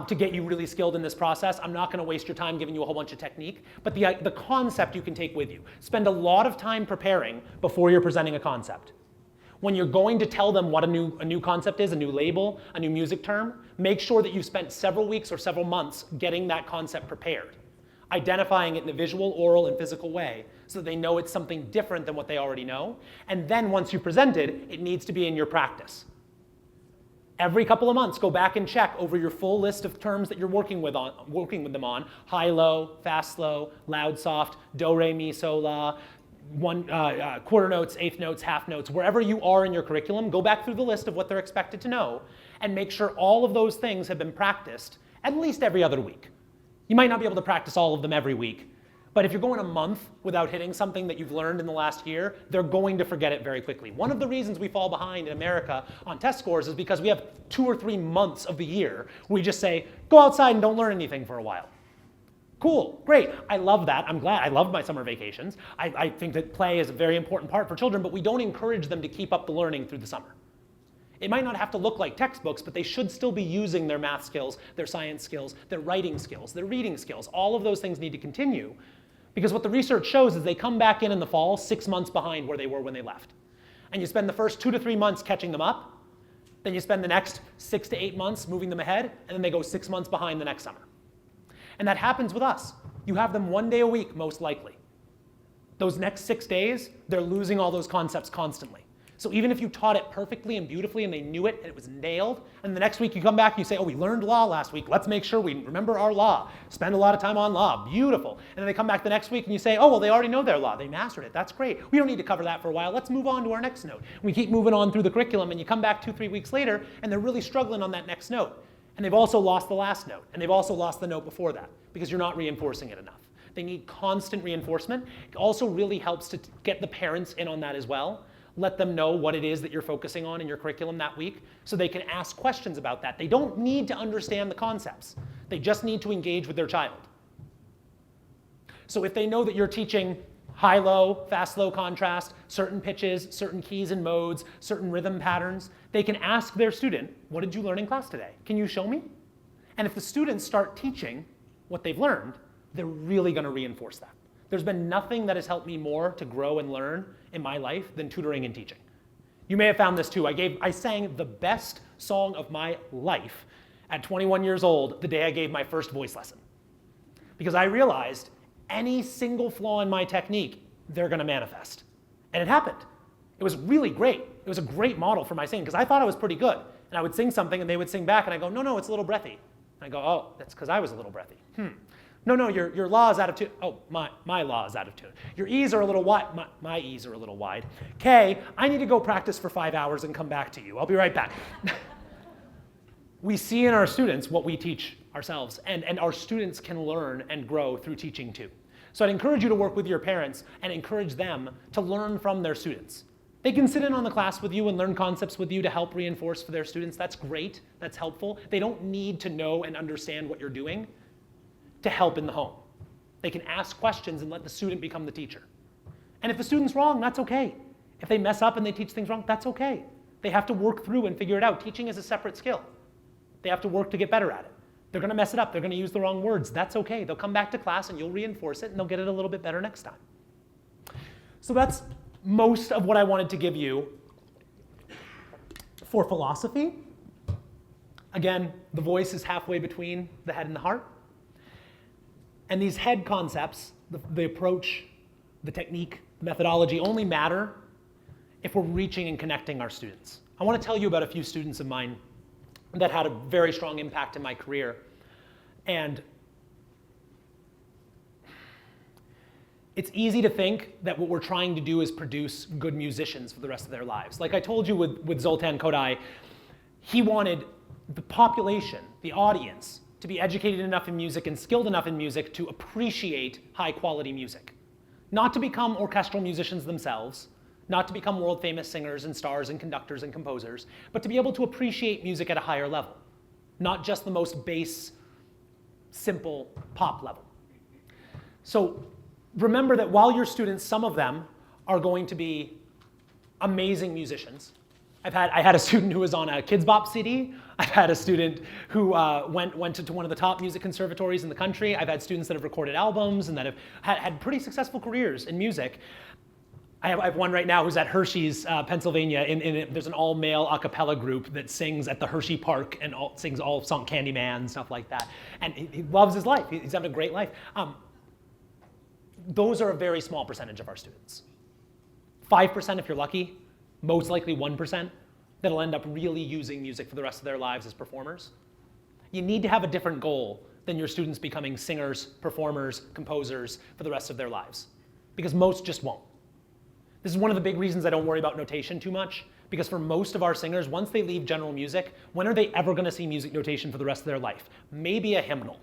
to get you really skilled in this process. I'm not going to waste your time giving you a whole bunch of technique, but the concept you can take with you. Spend a lot of time preparing before you're presenting a concept. When you're going to tell them what a new concept is, a new label, a new music term, make sure that you've spent several weeks or several months getting that concept prepared, identifying it in a visual, oral, and physical way so that they know it's something different than what they already know. And then once you present it, it needs to be in your practice. Every couple of months, go back and check over your full list of terms that you're working with them on, high, low, fast, slow, loud, soft, do, re, mi, so, la, quarter notes, eighth notes, half notes, wherever you are in your curriculum, go back through the list of what they're expected to know and make sure all of those things have been practiced at least every other week. You might not be able to practice all of them every week, But if you're going a month without hitting something that you've learned in the last year, they're going to forget it very quickly. One of the reasons we fall behind in America on test scores is because we have 2 or 3 months of the year where we just say, go outside and don't learn anything for a while. Cool, great, I love that. I'm glad, I love my summer vacations. I think that play is a very important part for children, but we don't encourage them to keep up the learning through the summer. It might not have to look like textbooks, but they should still be using their math skills, their science skills, their writing skills, their reading skills. All of those things need to continue, because what the research shows is they come back in the fall 6 months behind where they were when they left. And you spend the first 2 to 3 months catching them up, then you spend the next 6 to 8 months moving them ahead, and then they go 6 months behind the next summer. And that happens with us. You have them 1 day a week, most likely. Those next 6 days, they're losing all those concepts constantly. So even if you taught it perfectly and beautifully and they knew it and it was nailed, and the next week you come back and you say, oh, we learned law last week. Let's make sure we remember our law. Spend a lot of time on law. Beautiful. And then they come back the next week and you say, oh, well, they already know their law. They mastered it. That's great. We don't need to cover that for a while. Let's move on to our next note. We keep moving on through the curriculum, and you come back 2, 3 weeks later and they're really struggling on that next note. And they've also lost the last note. And they've also lost the note before that because you're not reinforcing it enough. They need constant reinforcement. It also really helps to get the parents in on that as well. Let them know what it is that you're focusing on in your curriculum that week so they can ask questions about that. They don't need to understand the concepts. They just need to engage with their child. So if they know that you're teaching high-low, fast-low contrast, certain pitches, certain keys and modes, certain rhythm patterns, they can ask their student, what did you learn in class today? Can you show me? And if the students start teaching what they've learned, they're really going to reinforce that. There's been nothing that has helped me more to grow and learn in my life than tutoring and teaching. You may have found this too. I sang the best song of my life at 21 years old the day I gave my first voice lesson. Because I realized any single flaw in my technique, they're going to manifest. And it happened. It was really great. It was a great model for my singing because I thought I was pretty good. And I would sing something and they would sing back and I go, no, it's a little breathy. And I go, oh, that's because I was a little breathy. No, your law is out of tune. Oh, my law is out of tune. Your E's are a little wide. My E's are a little wide. K, I need to go practice for 5 hours and come back to you. I'll be right back. We see in our students what we teach ourselves, and our students can learn and grow through teaching too. So I'd encourage you to work with your parents and encourage them to learn from their students. They can sit in on the class with you and learn concepts with you to help reinforce for their students. That's great. That's helpful. They don't need to know and understand what you're doing to help in the home. They can ask questions and let the student become the teacher. And if the student's wrong, that's okay. If they mess up and they teach things wrong, that's okay. They have to work through and figure it out. Teaching is a separate skill. They have to work to get better at it. They're going to mess it up. They're going to use the wrong words. That's okay. They'll come back to class and you'll reinforce it and they'll get it a little bit better next time. So that's most of what I wanted to give you for philosophy. Again, the voice is halfway between the head and the heart. And these head concepts, the approach, the technique, the methodology only matter if we're reaching and connecting our students. I want to tell you about a few students of mine that had a very strong impact in my career. And it's easy to think that what we're trying to do is produce good musicians for the rest of their lives. Like I told you with Zoltan Kodály, he wanted the population, the audience, to be educated enough in music and skilled enough in music to appreciate high quality music. Not to become orchestral musicians themselves, not to become world famous singers and stars and conductors and composers, but to be able to appreciate music at a higher level. Not just the most base, simple pop level. So remember that while your students, some of them are going to be amazing musicians. I had a student who was on a Kids Bop CD. I've had a student who went to one of the top music conservatories in the country. I've had students that have recorded albums and that have had pretty successful careers in music. I have one right now who's at Hershey's, Pennsylvania. There's an all-male a cappella group that sings at the Hershey Park and sings all song Candyman, stuff like that. And he loves his life. He's having a great life. Those are a very small percentage of our students. 5% if you're lucky. Most likely 1% that'll end up really using music for the rest of their lives as performers. You need to have a different goal than your students becoming singers, performers, composers for the rest of their lives, because most just won't. This is one of the big reasons I don't worry about notation too much, because for most of our singers, once they leave general music, when are they ever going to see music notation for the rest of their life? Maybe a hymnal,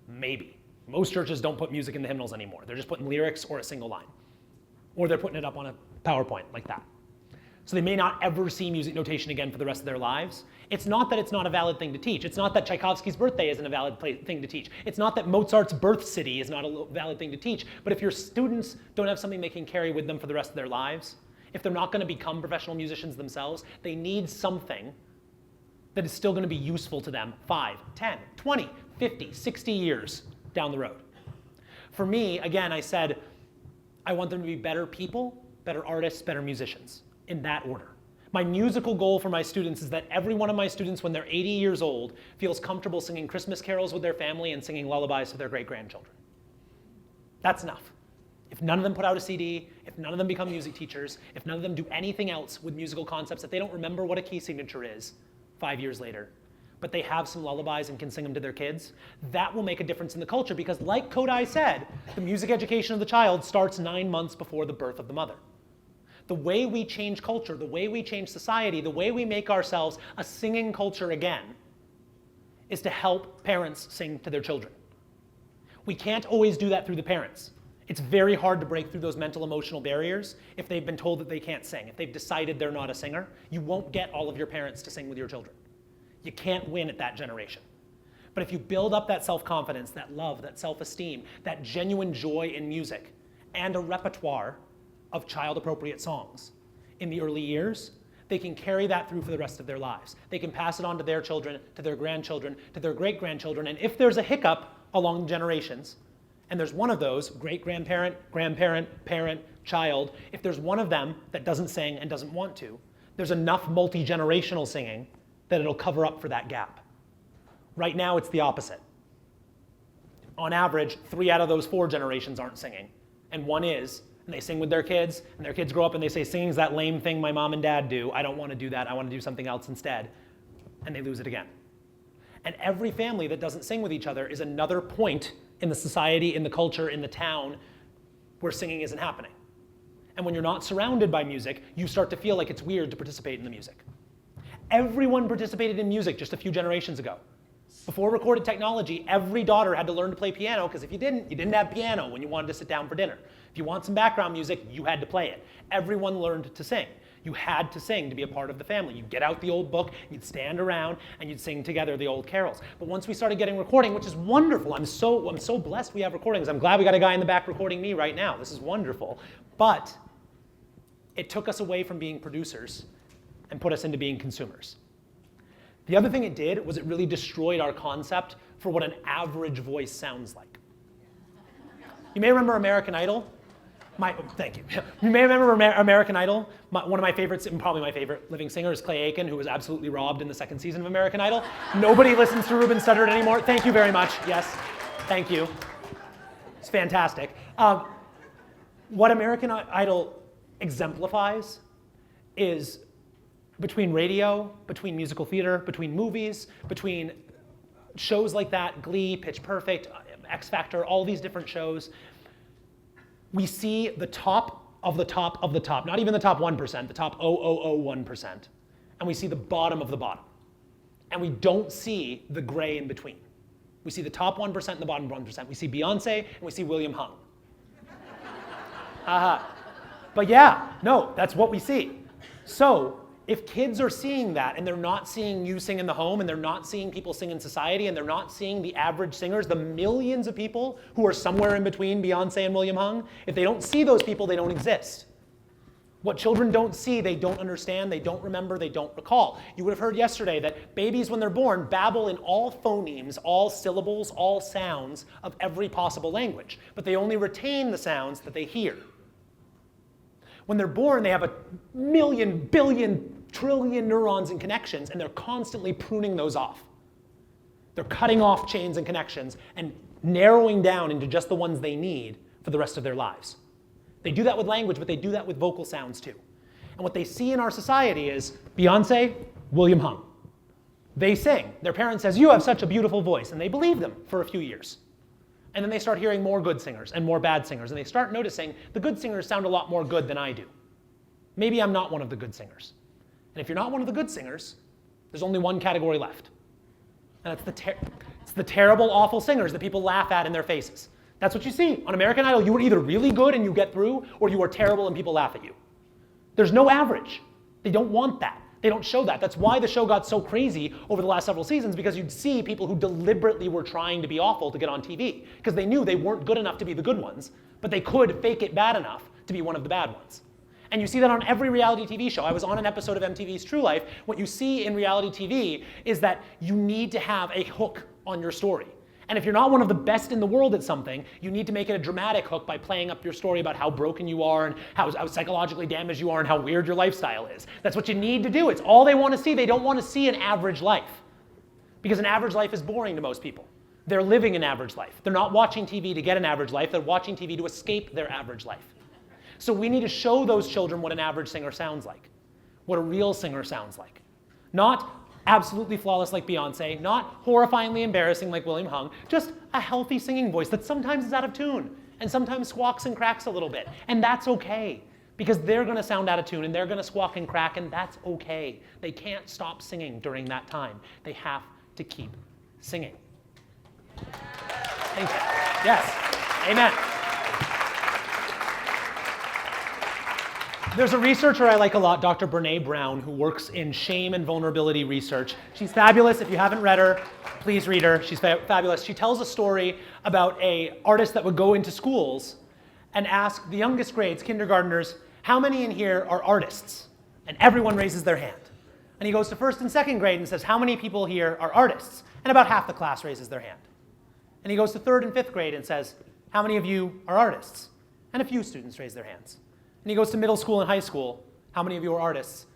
maybe. Most churches don't put music in the hymnals anymore. They're just putting lyrics or a single line. Or they're putting it up on a PowerPoint like that. So they may not ever see music notation again for the rest of their lives. It's not that it's not a valid thing to teach. It's not that Tchaikovsky's birthday isn't a valid thing to teach. It's not that Mozart's birth city is not a valid thing to teach. But if your students don't have something they can carry with them for the rest of their lives, if they're not going to become professional musicians themselves, they need something that is still going to be useful to them 5, 10, 20, 50, 60 years down the road. For me, again, I said, I want them to be better people, better artists, better musicians, in that order. My musical goal for my students is that every one of my students, when they're 80 years old, feels comfortable singing Christmas carols with their family and singing lullabies to their great-grandchildren. That's enough. If none of them put out a CD, if none of them become music teachers, if none of them do anything else with musical concepts, if they don't remember what a key signature is 5 years later, but they have some lullabies and can sing them to their kids, that will make a difference in the culture because like Kodály said, the music education of the child starts 9 months before the birth of the mother. The way we change culture, the way we change society, the way we make ourselves a singing culture again is to help parents sing to their children. We can't always do that through the parents. It's very hard to break through those mental emotional barriers if they've been told that they can't sing. If they've decided they're not a singer, you won't get all of your parents to sing with your children. You can't win at that generation. But if you build up that self-confidence, that love, that self-esteem, that genuine joy in music, and a repertoire of child-appropriate songs in the early years, they can carry that through for the rest of their lives. They can pass it on to their children, to their grandchildren, to their great-grandchildren, and if there's a hiccup along the generations, and there's one of those, great-grandparent, grandparent, parent, child, if there's one of them that doesn't sing and doesn't want to, there's enough multi-generational singing that it'll cover up for that gap. Right now, it's the opposite. On average, 3 out of those 4 generations aren't singing, and one is, and they sing with their kids, and their kids grow up and they say, singing's that lame thing my mom and dad do. I don't want to do that. I want to do something else instead. And they lose it again. And every family that doesn't sing with each other is another point in the society, in the culture, in the town where singing isn't happening. And when you're not surrounded by music, you start to feel like it's weird to participate in the music. Everyone participated in music just a few generations ago. Before recorded technology, every daughter had to learn to play piano because if you didn't have piano when you wanted to sit down for dinner. If you want some background music, you had to play it. Everyone learned to sing. You had to sing to be a part of the family. You'd get out the old book, you'd stand around, and you'd sing together the old carols. But once we started getting recording, which is wonderful, I'm so blessed we have recordings. I'm glad we got a guy in the back recording me right now. This is wonderful. But it took us away from being producers and put us into being consumers. The other thing it did was it really destroyed our concept for what an average voice sounds like. You may remember American Idol. Thank you. You may remember American Idol. One of my favorites, and probably my favorite living singer, is Clay Aiken, who was absolutely robbed in the 2nd season of American Idol. Nobody listens to Ruben Studdard anymore. Thank you very much. Yes, thank you. It's fantastic. What American Idol exemplifies is between radio, between musical theater, between movies, between shows like that, Glee, Pitch Perfect, X Factor, all these different shows, we see the top of the top of the top, not even the top 1%, the top 0.001%, and we see the bottom of the bottom. And we don't see the gray in between. We see the top 1% and the bottom 1%. We see Beyonce and we see William Hung. But yeah, no, that's what we see. So if kids are seeing that and they're not seeing you sing in the home and they're not seeing people sing in society and they're not seeing the average singers, the millions of people who are somewhere in between Beyonce and William Hung, if they don't see those people, they don't exist. What children don't see, they don't understand, they don't remember, they don't recall. You would have heard yesterday that babies, when they're born, babble in all phonemes, all syllables, all sounds of every possible language, but they only retain the sounds that they hear. When they're born, they have a million, billion, trillion neurons and connections, and they're constantly pruning those off. They're cutting off chains and connections and narrowing down into just the ones they need for the rest of their lives. They do that with language, but they do that with vocal sounds too. And what they see in our society is Beyonce, William Hung. They sing. Their parent says, "You have such a beautiful voice," and they believe them for a few years. And then they start hearing more good singers and more bad singers, and they start noticing the good singers sound a lot more good than I do. Maybe I'm not one of the good singers. And if you're not one of the good singers, there's only one category left. And that's the It's the terrible, awful singers that people laugh at in their faces. That's what you see. On American Idol, you are either really good and you get through, or you are terrible and people laugh at you. There's no average. They don't want that. They don't show that. That's why the show got so crazy over the last several seasons, because you'd see people who deliberately were trying to be awful to get on TV, because they knew they weren't good enough to be the good ones, but they could fake it bad enough to be one of the bad ones. And you see that on every reality TV show. I was on an episode of MTV's True Life. What you see in reality TV is that you need to have a hook on your story. And if you're not one of the best in the world at something, you need to make it a dramatic hook by playing up your story about how broken you are and how psychologically damaged you are and how weird your lifestyle is. That's what you need to do. It's all they want to see. They don't want to see an average life, because an average life is boring to most people. They're living an average life. They're not watching TV to get an average life. They're watching TV to escape their average life. So we need to show those children what an average singer sounds like, what a real singer sounds like. Not absolutely flawless like Beyonce, not horrifyingly embarrassing like William Hung, just a healthy singing voice that sometimes is out of tune and sometimes squawks and cracks a little bit. And that's okay, because they're going to sound out of tune and they're going to squawk and crack, and that's okay. They can't stop singing during that time. They have to keep singing. Thank you. Yes. Amen. There's a researcher I like a lot, Dr. Brené Brown, who works in shame and vulnerability research. She's fabulous. If you haven't read her, please read her. She's fabulous. She tells a story about an artist that would go into schools and ask the youngest grades, kindergartners, how many in here are artists? And everyone raises their hand. And he goes to first and second grade and says, how many people here are artists? And about half the class raises their hand. And he goes to third and fifth grade and says, how many of you are artists? And a few students raise their hands. And he goes to middle school and high school. How many of you are artists?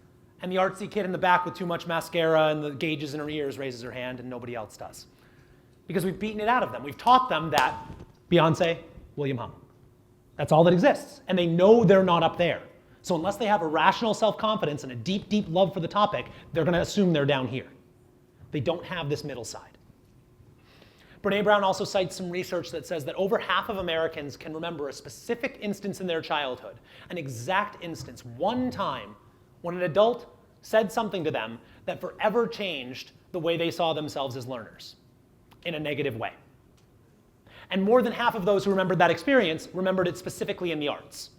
And the artsy kid in the back with too much mascara and the gauges in her ears raises her hand, and nobody else does. Because we've beaten it out of them. We've taught them that Beyonce, William Hung. That's all that exists. And they know they're not up there. So unless they have a rational self-confidence and a deep, deep love for the topic, they're going to assume they're down here. They don't have this middle side. Brené Brown also cites some research that says that over half of Americans can remember a specific instance in their childhood, an exact instance, one time when an adult said something to them that forever changed the way they saw themselves as learners in a negative way. And more than half of those who remembered that experience remembered it specifically in the arts.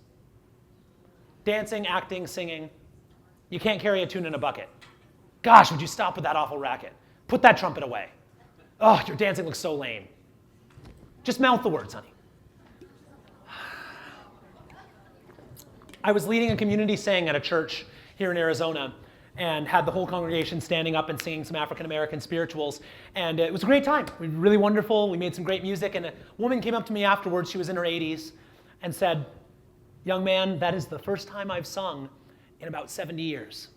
Dancing, acting, singing. You can't carry a tune in a bucket. Gosh, would you stop with that awful racket? Put that trumpet away. Oh, your dancing looks so lame. Just mouth the words, honey. I was leading a community sing at a church here in Arizona and had the whole congregation standing up and singing some African-American spirituals. And it was a great time. It was really wonderful. We made some great music. And a woman came up to me afterwards, she was in her 80s, and said, young man, that is the first time I've sung in about 70 years.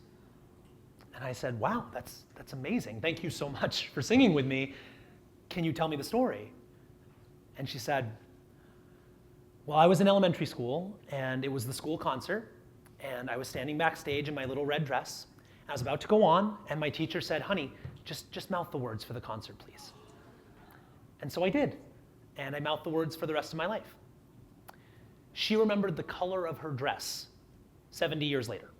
And I said, wow, that's amazing. Thank you so much for singing with me. Can you tell me the story? And she said, well, I was in elementary school, and it was the school concert, and I was standing backstage in my little red dress. I was about to go on, and my teacher said, honey, just mouth the words for the concert, please. And so I did, and I mouthed the words for the rest of my life. She remembered the color of her dress 70 years later.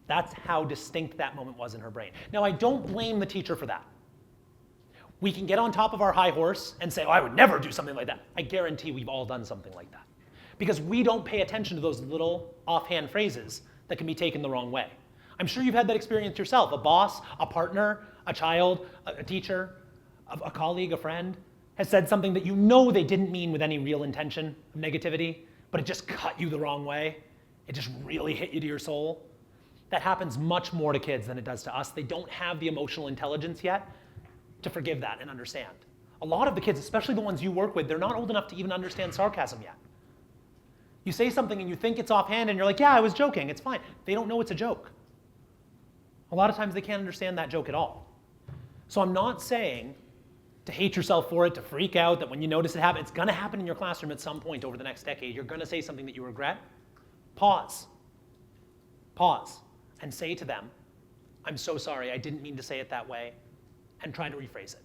That's how distinct that moment was in her brain. Now, I don't blame the teacher for that. We can get on top of our high horse and say, oh, I would never do something like that. I guarantee we've all done something like that. Because we don't pay attention to those little offhand phrases that can be taken the wrong way. I'm sure you've had that experience yourself. A boss, a partner, a child, a teacher, a colleague, a friend has said something that you know they didn't mean with any real intention of negativity, but it just cut you the wrong way. It just really hit you to your soul. That happens much more to kids than it does to us. They don't have the emotional intelligence yet to forgive that and understand. A lot of the kids, especially the ones you work with, they're not old enough to even understand sarcasm yet. You say something and you think it's offhand and you're like, yeah, I was joking, it's fine. They don't know it's a joke. A lot of times they can't understand that joke at all. So I'm not saying to hate yourself for it, to freak out, that when you notice it happen, it's gonna happen in your classroom at some point over the next decade. You're gonna say something that you regret. Pause, and say to them, I'm so sorry, I didn't mean to say it that way, and try to rephrase it.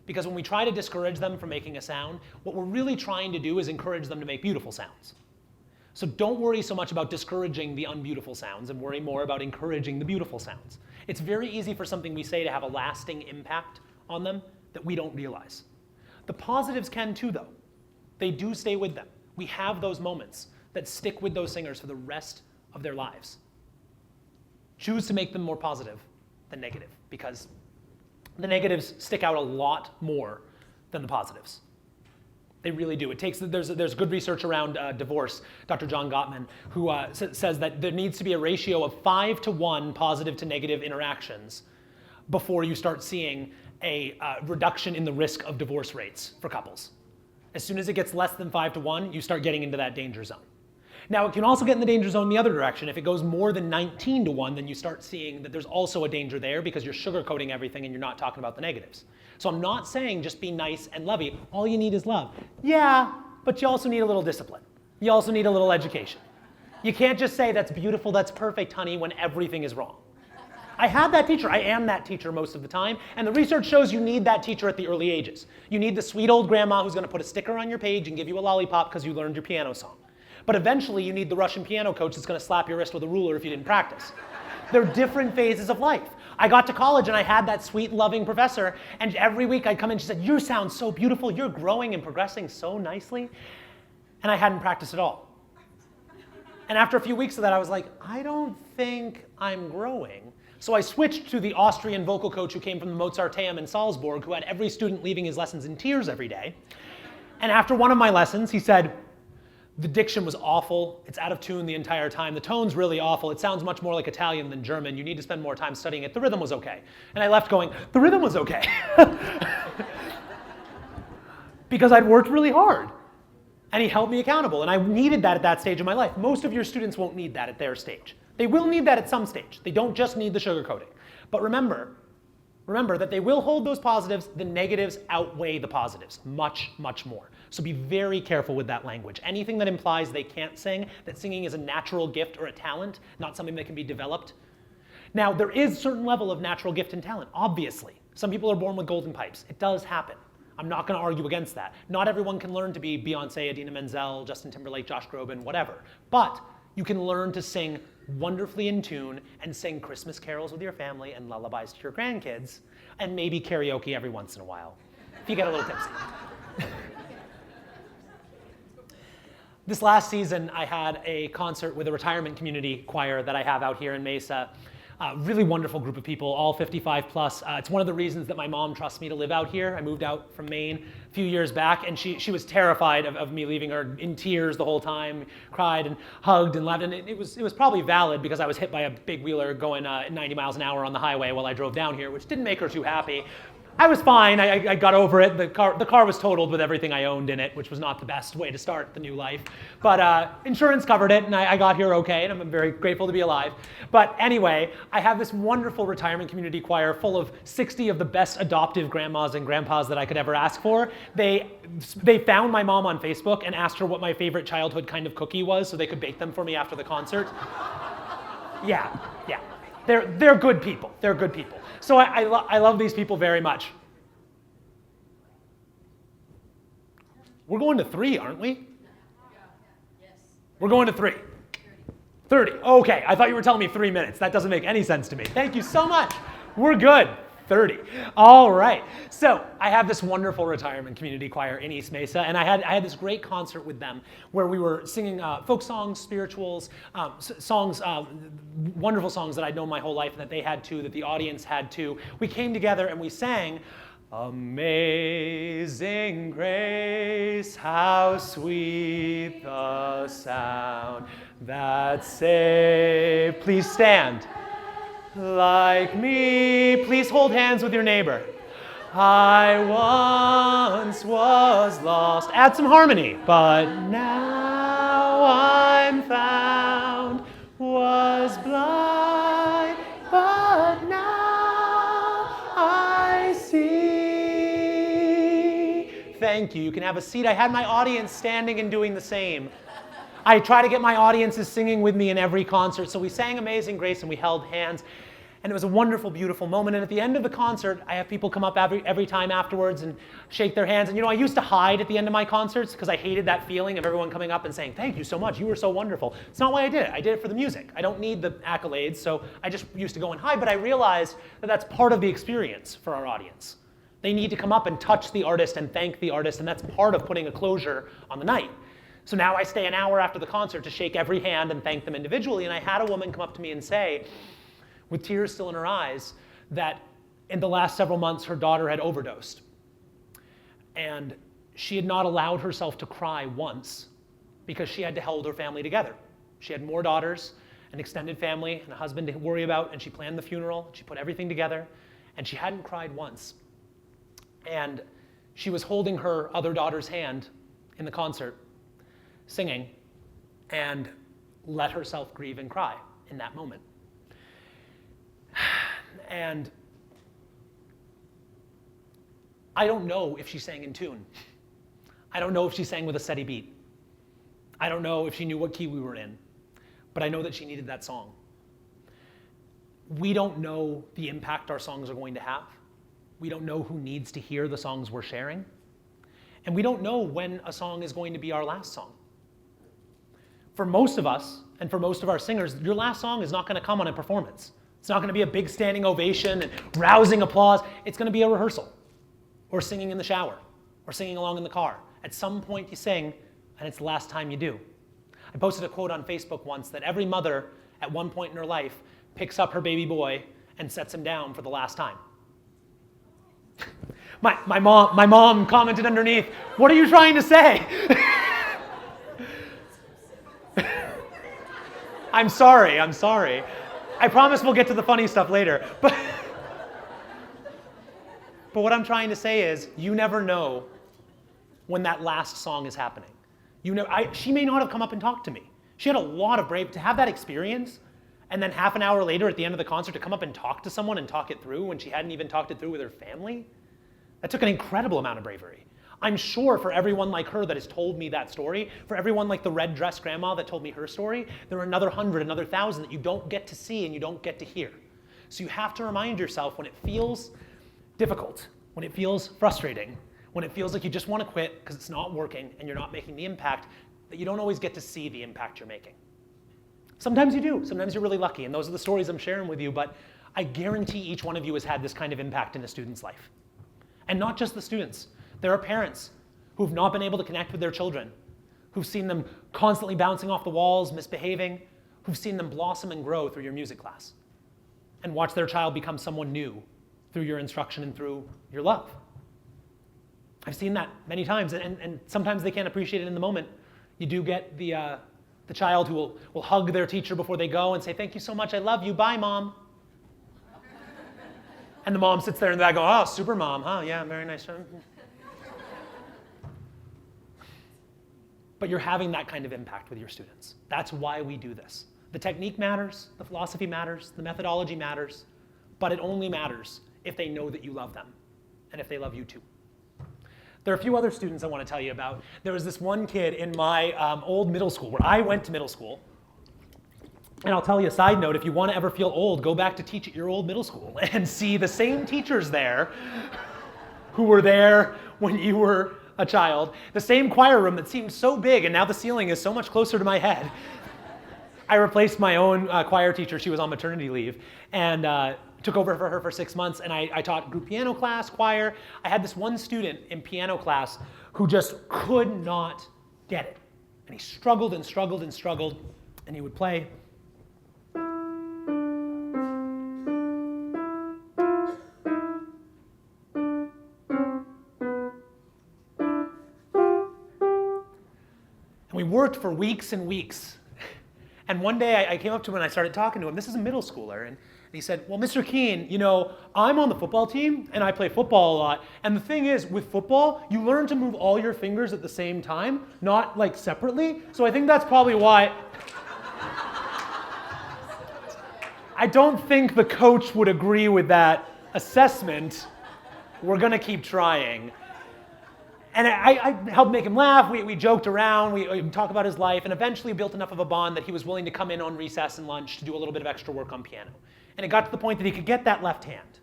Because when we try to discourage them from making a sound, what we're really trying to do is encourage them to make beautiful sounds. So don't worry so much about discouraging the unbeautiful sounds and worry more about encouraging the beautiful sounds. It's very easy for something we say to have a lasting impact on them that we don't realize. The positives can too, though. They do stay with them. We have those moments that stick with those singers for the rest of their lives. Choose to make them more positive than negative, because the negatives stick out a lot more than the positives. They really do. There's good research around divorce. Dr. John Gottman, who says that there needs to be a ratio of 5 to 1 positive to negative interactions before you start seeing a reduction in the risk of divorce rates for couples. As soon as it gets less than 5 to 1, you start getting into that danger zone. Now, it can also get in the danger zone the other direction. If it goes more than 19 to 1, then you start seeing that there's also a danger there because you're sugarcoating everything and you're not talking about the negatives. So I'm not saying just be nice and lovey. All you need is love. Yeah, but you also need a little discipline. You also need a little education. You can't just say, that's beautiful, that's perfect, honey, when everything is wrong. I had that teacher. I am that teacher most of the time. And the research shows you need that teacher at the early ages. You need the sweet old grandma who's going to put a sticker on your page and give you a lollipop because you learned your piano song. But eventually, you need the Russian piano coach that's going to slap your wrist with a ruler if you didn't practice. They're different phases of life. I got to college and I had that sweet, loving professor, and every week I'd come in and she said, you sound so beautiful, you're growing and progressing so nicely. And I hadn't practiced at all. And after a few weeks of that, I was like, I don't think I'm growing. So I switched to the Austrian vocal coach who came from the Mozarteum in Salzburg, who had every student leaving his lessons in tears every day. And after one of my lessons, he said, the diction was awful. It's out of tune the entire time. The tone's really awful. It sounds much more like Italian than German. You need to spend more time studying it. The rhythm was okay. And I left going, the rhythm was okay. Because I'd worked really hard. And he held me accountable. And I needed that at that stage of my life. Most of your students won't need that at their stage. They will need that at some stage. They don't just need the sugarcoating. But remember that they will hold those positives. The negatives outweigh the positives much, much more. So be very careful with that language. Anything that implies they can't sing, that singing is a natural gift or a talent, not something that can be developed. Now, there is a certain level of natural gift and talent, obviously. Some people are born with golden pipes. It does happen. I'm not going to argue against that. Not everyone can learn to be Beyonce, Idina Menzel, Justin Timberlake, Josh Groban, whatever. But you can learn to sing wonderfully in tune and sing Christmas carols with your family and lullabies to your grandkids, and maybe karaoke every once in a while, if you get a little tipsy. This last season, I had a concert with a retirement community choir that I have out here in Mesa. Really wonderful group of people, all 55 plus. It's one of the reasons that my mom trusts me to live out here. I moved out from Maine a few years back, and she was terrified of me leaving her, in tears the whole time, cried and hugged and laughed. And it was probably valid because I was hit by a big wheeler going 90 miles an hour on the highway while I drove down here, which didn't make her too happy. I was fine. I got over it. The car was totaled with everything I owned in it, which was not the best way to start the new life. But insurance covered it, and I got here okay, and I'm very grateful to be alive. But anyway, I have this wonderful retirement community choir full of 60 of the best adoptive grandmas and grandpas that I could ever ask for. They found my mom on Facebook and asked her what my favorite childhood kind of cookie was so they could bake them for me after the concert. Yeah. They're good people. They're good people. So I love these people very much. We're going to 3, aren't we? Yes. We're going to 3. 30. Okay, I thought you were telling me 3 minutes. That doesn't make any sense to me. Thank you so much. We're good. 30. All right. So I have this wonderful retirement community choir in East Mesa, and I had this great concert with them where we were singing folk songs, spirituals, songs, wonderful songs that I'd known my whole life and that they had too, that the audience had too. We came together and we sang, Amazing Grace, how sweet the sound that saved. Please stand. Like me, please hold hands with your neighbor. I once was lost. Add some harmony. But now I'm found. Was blind, but now I see. Thank you. You can have a seat. I had my audience standing and doing the same. I try to get my audiences singing with me in every concert. So we sang Amazing Grace and we held hands. And it was a wonderful, beautiful moment. And at the end of the concert, I have people come up every time afterwards and shake their hands. And you know, I used to hide at the end of my concerts because I hated that feeling of everyone coming up and saying, thank you so much, you were so wonderful. It's not why I did it. I did it for the music. I don't need the accolades, so I just used to go and hide. But I realized that that's part of the experience for our audience. They need to come up and touch the artist and thank the artist, and that's part of putting a closure on the night. So now I stay an hour after the concert to shake every hand and thank them individually, and I had a woman come up to me and say, with tears still in her eyes, that in the last several months her daughter had overdosed. And she had not allowed herself to cry once because she had to hold her family together. She had more daughters, an extended family, and a husband to worry about, and she planned the funeral, she put everything together, and she hadn't cried once. And she was holding her other daughter's hand in the concert, singing, and let herself grieve and cry in that moment. And I don't know if she sang in tune. I don't know if she sang with a steady beat. I don't know if she knew what key we were in, but I know that she needed that song. We don't know the impact our songs are going to have. We don't know who needs to hear the songs we're sharing. And we don't know when a song is going to be our last song. For most of us, and for most of our singers, your last song is not going to come on a performance. It's not going to be a big standing ovation and rousing applause. It's going to be a rehearsal, or singing in the shower, or singing along in the car. At some point you sing, and it's the last time you do. I posted a quote on Facebook once that every mother at one point in her life picks up her baby boy and sets him down for the last time. My mom commented underneath, "What are you trying to say?" I'm sorry. I promise we'll get to the funny stuff later. But what I'm trying to say is, you never know when that last song is happening. She may not have come up and talked to me. She had a lot of bravery to have that experience, and then half an hour later at the end of the concert to come up and talk to someone and talk it through when she hadn't even talked it through with her family. That took an incredible amount of bravery. I'm sure for everyone like her that has told me that story, for everyone like the red dress grandma that told me her story, there are another 100, another 1,000 that you don't get to see and you don't get to hear. So you have to remind yourself when it feels difficult, when it feels frustrating, when it feels like you just want to quit because it's not working and you're not making the impact, that you don't always get to see the impact you're making. Sometimes you do. Sometimes you're really lucky, and those are the stories I'm sharing with you, but I guarantee each one of you has had this kind of impact in a student's life. And not just the students. There are parents who've not been able to connect with their children, who've seen them constantly bouncing off the walls, misbehaving, who've seen them blossom and grow through your music class, and watch their child become someone new through your instruction and through your love. I've seen that many times, and sometimes they can't appreciate it in the moment. You do get the child who will hug their teacher before they go and say, "Thank you so much, I love you, bye, Mom." And the mom sits there and they go, "Oh, super mom, huh? Yeah, very nice." But you're having that kind of impact with your students. That's why we do this. The technique matters, the philosophy matters, the methodology matters, but it only matters if they know that you love them and if they love you too. There are a few other students I want to tell you about. There was this one kid in my old middle school where I went to middle school. And I'll tell you a side note, if you want to ever feel old, go back to teach at your old middle school and see the same teachers there who were there when you were a child. The same choir room that seemed so big, and now the ceiling is so much closer to my head. I replaced my own choir teacher. She was on maternity leave, and took over for her for 6 months, and I taught group piano class, choir. I had this one student in piano class who just could not get it. And he struggled and struggled and struggled, and he would play. And we worked for weeks and weeks. And one day I came up to him and I started talking to him. This is a middle schooler. And he said, "Well, Mr. Keene, I'm on the football team and I play football a lot. And the thing is, with football, you learn to move all your fingers at the same time, not like separately. So I think that's probably why." I don't think the coach would agree with that assessment. We're going to keep trying. And I helped make him laugh. We joked around. We talked about his life. And eventually built enough of a bond that he was willing to come in on recess and lunch to do a little bit of extra work on piano. And it got to the point that he could get that left hand.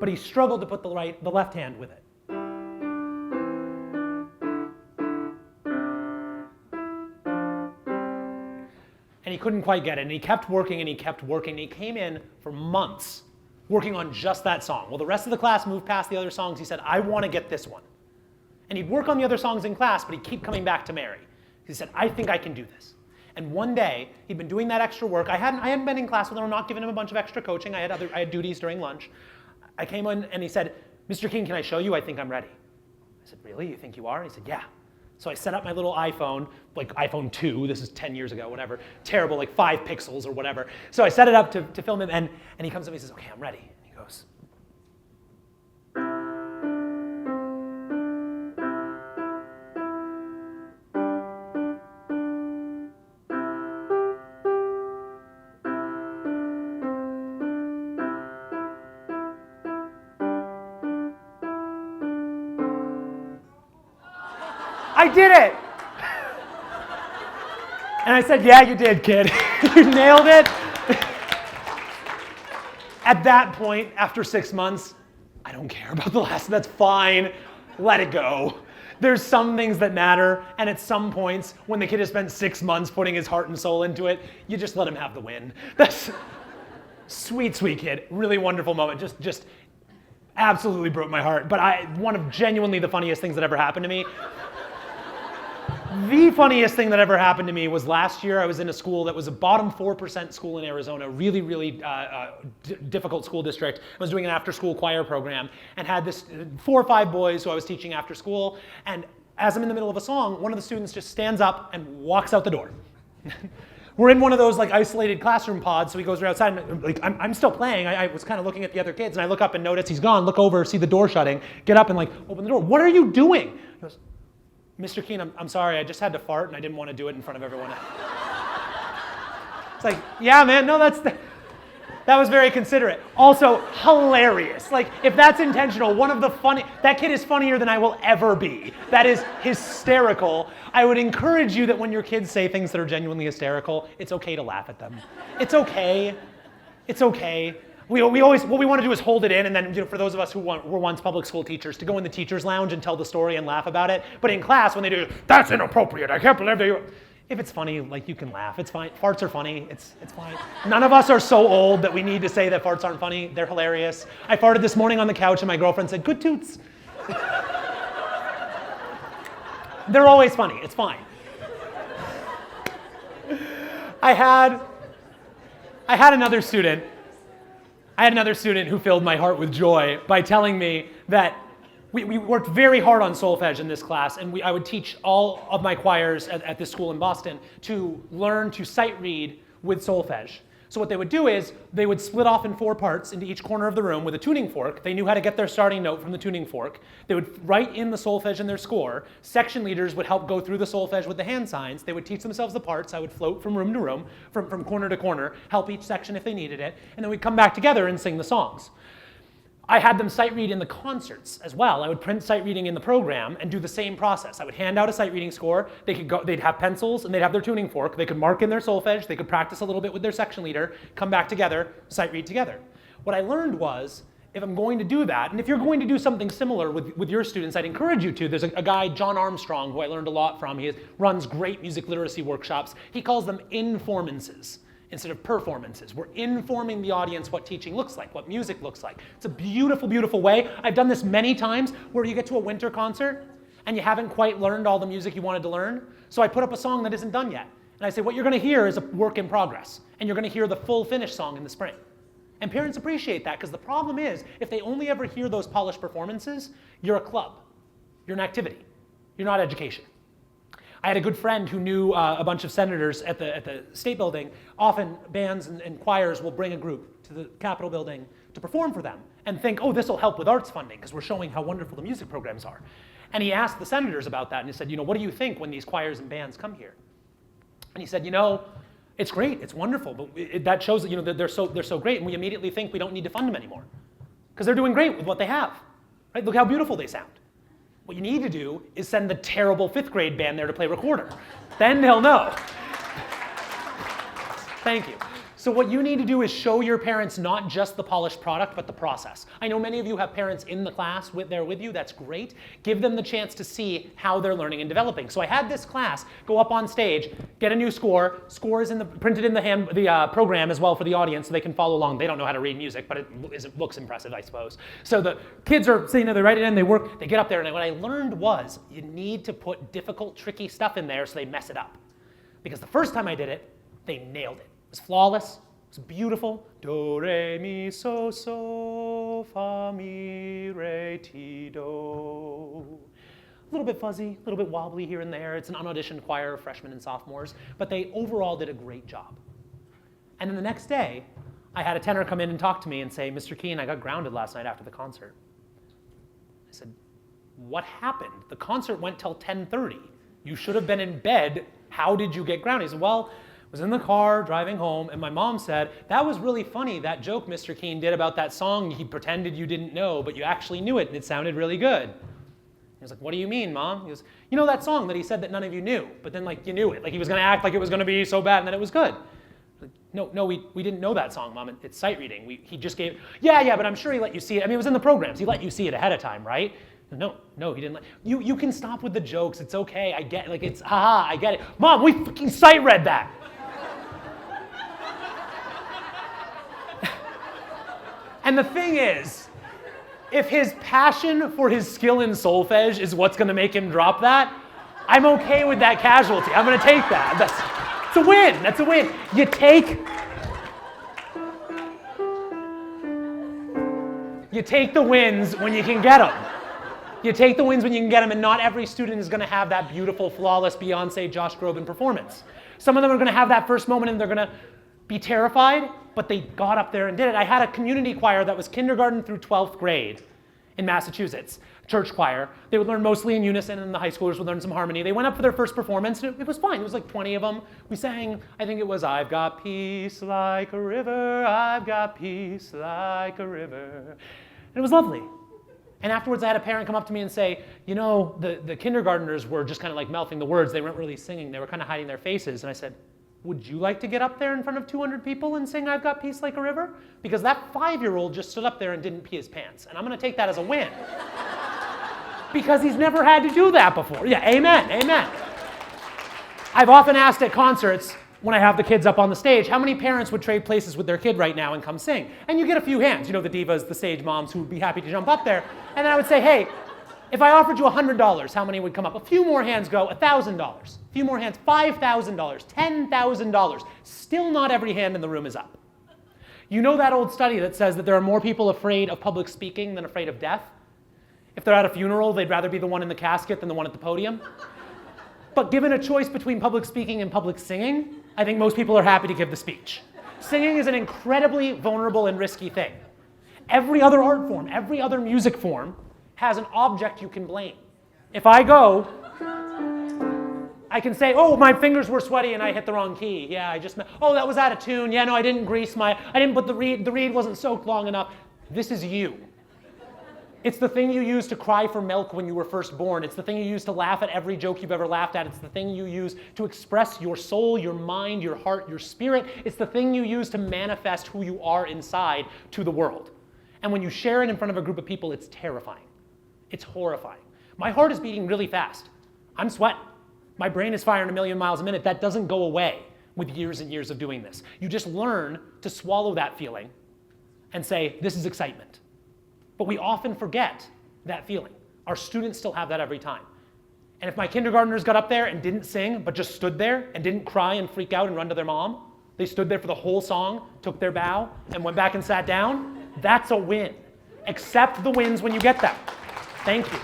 But he struggled to put the left hand with it. And he couldn't quite get it. And he kept working and he kept working. And he came in for months working on just that song. Well, the rest of the class moved past the other songs. He said, I want to get this one. And he'd work on the other songs in class, but he'd keep coming back to Mary. He said, I think I can do this. And one day, he'd been doing that extra work. I hadn't been in class with him. I'm not giving him a bunch of extra coaching. I had duties during lunch. I came in and he said, Mr. Keene, can I show you? I think I'm ready. I said, really? You think you are? He said, yeah. So I set up my little iPhone, like iPhone 2. This is 10 years ago, whatever. Terrible, like 5 pixels or whatever. So I set it up to film him, and he comes up and he says, okay, I'm ready. And he goes, I did it! And I said, yeah, you did, kid. You nailed it. At that point, after 6 months, I don't care about the last, that's fine. Let it go. There's some things that matter, and at some points, when the kid has spent 6 months putting his heart and soul into it, you just let him have the win. That's sweet, sweet kid. Really wonderful moment. Just absolutely broke my heart. But one of genuinely the funniest things that ever happened to me. The funniest thing that ever happened to me was last year. I was in a school that was a bottom 4% school in Arizona, really, really difficult school district. I was doing an after-school choir program and had this 4 or 5 boys who I was teaching after school. And as I'm in the middle of a song, one of the students just stands up and walks out the door. We're in one of those like isolated classroom pods, so he goes right outside. And, like, I'm still playing. I was kind of looking at the other kids, and I look up and notice he's gone. Look over, see the door shutting, get up and like open the door. What are you doing? He goes, Mr. Keene, I'm sorry, I just had to fart and I didn't want to do it in front of everyone. It's like, yeah, man, no, that was very considerate. Also, hilarious. Like, if that's intentional, that kid is funnier than I will ever be. That is hysterical. I would encourage you that when your kids say things that are genuinely hysterical, it's okay to laugh at them. It's okay. It's okay. What we want to do is hold it in, and then for those of us who were once public school teachers, to go in the teacher's lounge and tell the story and laugh about it. But in class, when they do, that's inappropriate. I can't believe that. If it's funny, like, you can laugh. It's fine. Farts are funny. It's fine. None of us are so old that we need to say that farts aren't funny. They're hilarious. I farted this morning on the couch, and my girlfriend said, "Good toots." They're always funny. It's fine. I had another student who filled my heart with joy by telling me that we worked very hard on solfege in this class, and I would teach all of my choirs at this school in Boston to learn to sight read with solfege. So what they would do is they would split off in 4 parts into each corner of the room with a tuning fork. They knew how to get their starting note from the tuning fork. They would write in the solfege in their score. Section leaders would help go through the solfege with the hand signs. They would teach themselves the parts. I would float from room to room, from corner to corner, help each section if they needed it, and then we'd come back together and sing the songs. I had them sight read in the concerts as well. I would print sight reading in the program and do the same process. I would hand out a sight reading score. They'd have pencils and they'd have their tuning fork. They could mark in their solfege. They could practice a little bit with their section leader, come back together, sight read together. What I learned was, if I'm going to do that, and if you're going to do something similar with your students, I'd encourage you to. There's a guy, John Armstrong, who I learned a lot from. He runs great music literacy workshops. He calls them informances instead of performances. We're informing the audience what teaching looks like, what music looks like. It's a beautiful, beautiful way. I've done this many times where you get to a winter concert and you haven't quite learned all the music you wanted to learn. So I put up a song that isn't done yet. And I say, what you're going to hear is a work in progress. And you're going to hear the full finished song in the spring. And parents appreciate that, because the problem is, if they only ever hear those polished performances, you're a club. You're an activity. You're not education. I had a good friend who knew a bunch of senators at the state building. Often bands and choirs will bring a group to the Capitol building to perform for them and think, oh, this will help with arts funding because we're showing how wonderful the music programs are. And he asked the senators about that, and he said, what do you think when these choirs and bands come here? And he said, it's great, it's wonderful, but that shows that that they're so great, and we immediately think we don't need to fund them anymore because they're doing great with what they have. Right? Look how beautiful they sound. What you need to do is send the terrible 5th grade band there to play recorder. Then they'll know. Thank you. So what you need to do is show your parents not just the polished product, but the process. I know many of you have parents in the class there with you. That's great. Give them the chance to see how they're learning and developing. So I had this class go up on stage, get a new score. Score is printed in the program as well for the audience so they can follow along. They don't know how to read music, but it looks impressive, I suppose. So the kids are sitting there, they write it in, they work, they get up there, and what I learned was you need to put difficult, tricky stuff in there so they mess it up. Because the first time I did it, they nailed it. It was flawless, it was beautiful. Do, re, mi, so, fa, mi, re, ti, do. A little bit fuzzy, a little bit wobbly here and there. It's an unauditioned choir of freshmen and sophomores, but they overall did a great job. And then the next day, I had a tenor come in and talk to me and say, Mr. Keene, I got grounded last night after the concert. I said, what happened? The concert went till 10:30. You should have been in bed. How did you get grounded? He said, well, I was in the car driving home, and my mom said, that was really funny, that joke Mr. Keene did about that song he pretended you didn't know, but you actually knew it, and it sounded really good. He was like, what do you mean, Mom? He goes, you know that song that he said that none of you knew, but then like you knew it. Like he was going to act like it was going to be so bad, and then it was good. Like, no, we didn't know that song, Mom. It's sight reading. He just gave, yeah, but I'm sure he let you see it. I mean, it was in the programs. He let you see it ahead of time, right? No, he didn't let you can stop with the jokes. It's okay. I get like it's haha, I get it. Mom, we fucking sight read that. And the thing is, if his passion for his skill in solfege is what's going to make him drop that, I'm okay with that casualty. I'm going to take that. It's a win. That's a win. You take the wins when you can get them. You take the wins when you can get them, and not every student is going to have that beautiful, flawless Beyonce, Josh Groban performance. Some of them are going to have that first moment and they're going to be terrified, but they got up there and did it. I had a community choir that was kindergarten through 12th grade in Massachusetts, church choir. They would learn mostly in unison, and the high schoolers would learn some harmony. They went up for their first performance, and it was fine. It was like 20 of them. We sang, I think it was, I've got peace like a river, I've got peace like a river. And it was lovely. And afterwards, I had a parent come up to me and say, you know, the kindergartners were just kind of like mouthing the words. They weren't really singing. They were kind of hiding their faces. And I said, would you like to get up there in front of 200 people and sing I've got peace like a river? Because that 5-year-old just stood up there and didn't pee his pants. And I'm going to take that as a win. Because he's never had to do that before. Yeah, amen. I've often asked at concerts, when I have the kids up on the stage, how many parents would trade places with their kid right now and come sing? And you get a few hands, you know, the divas, the stage moms who would be happy to jump up there. And then I would say, hey, if I offered you $100, how many would come up? A few more hands go, $1,000. A few more hands, $5,000, $10,000. Still not every hand in the room is up. You know that old study that says that there are more people afraid of public speaking than afraid of death? If they're at a funeral, they'd rather be the one in the casket than the one at the podium. But given a choice between public speaking and public singing, I think most people are happy to give the speech. Singing is an incredibly vulnerable and risky thing. Every other art form, every other music form has an object you can blame. If I go, I can say, oh, my fingers were sweaty and I hit the wrong key. Yeah, oh, that was out of tune. Yeah, no, I didn't put the reed wasn't soaked long enough. This is you. It's the thing you used to cry for milk when you were first born. It's the thing you used to laugh at every joke you've ever laughed at. It's the thing you use to express your soul, your mind, your heart, your spirit. It's the thing you use to manifest who you are inside to the world. And when you share it in front of a group of people, it's terrifying. It's horrifying. My heart is beating really fast. I'm sweating. My brain is firing 1,000,000 miles a minute. That doesn't go away with years and years of doing this. You just learn to swallow that feeling and say, this is excitement. But we often forget that feeling. Our students still have that every time. And if my kindergartners got up there and didn't sing, but just stood there and didn't cry and freak out and run to their mom, they stood there for the whole song, took their bow, and went back and sat down, that's a win. Accept the wins when you get them. Thank you.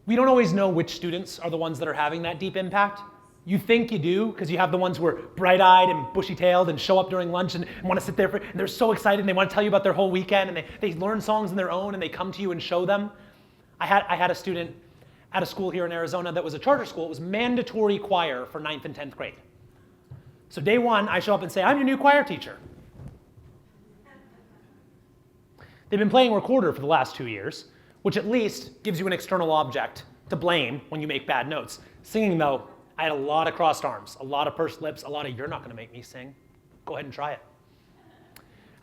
We don't always know which students are the ones that are having that deep impact. You think you do, because you have the ones who are bright-eyed and bushy-tailed and show up during lunch and want to sit there, and they're so excited and they want to tell you about their whole weekend, and they learn songs on their own and they come to you and show them. I had a student at a school here in Arizona that was a charter school. It was mandatory choir for 9th and 10th grade. So day one, I show up and say, I'm your new choir teacher. They've been playing recorder for the last 2 years, which at least gives you an external object to blame when you make bad notes. Singing, though, I had a lot of crossed arms, a lot of pursed lips, a lot of, you're not going to make me sing. Go ahead and try it.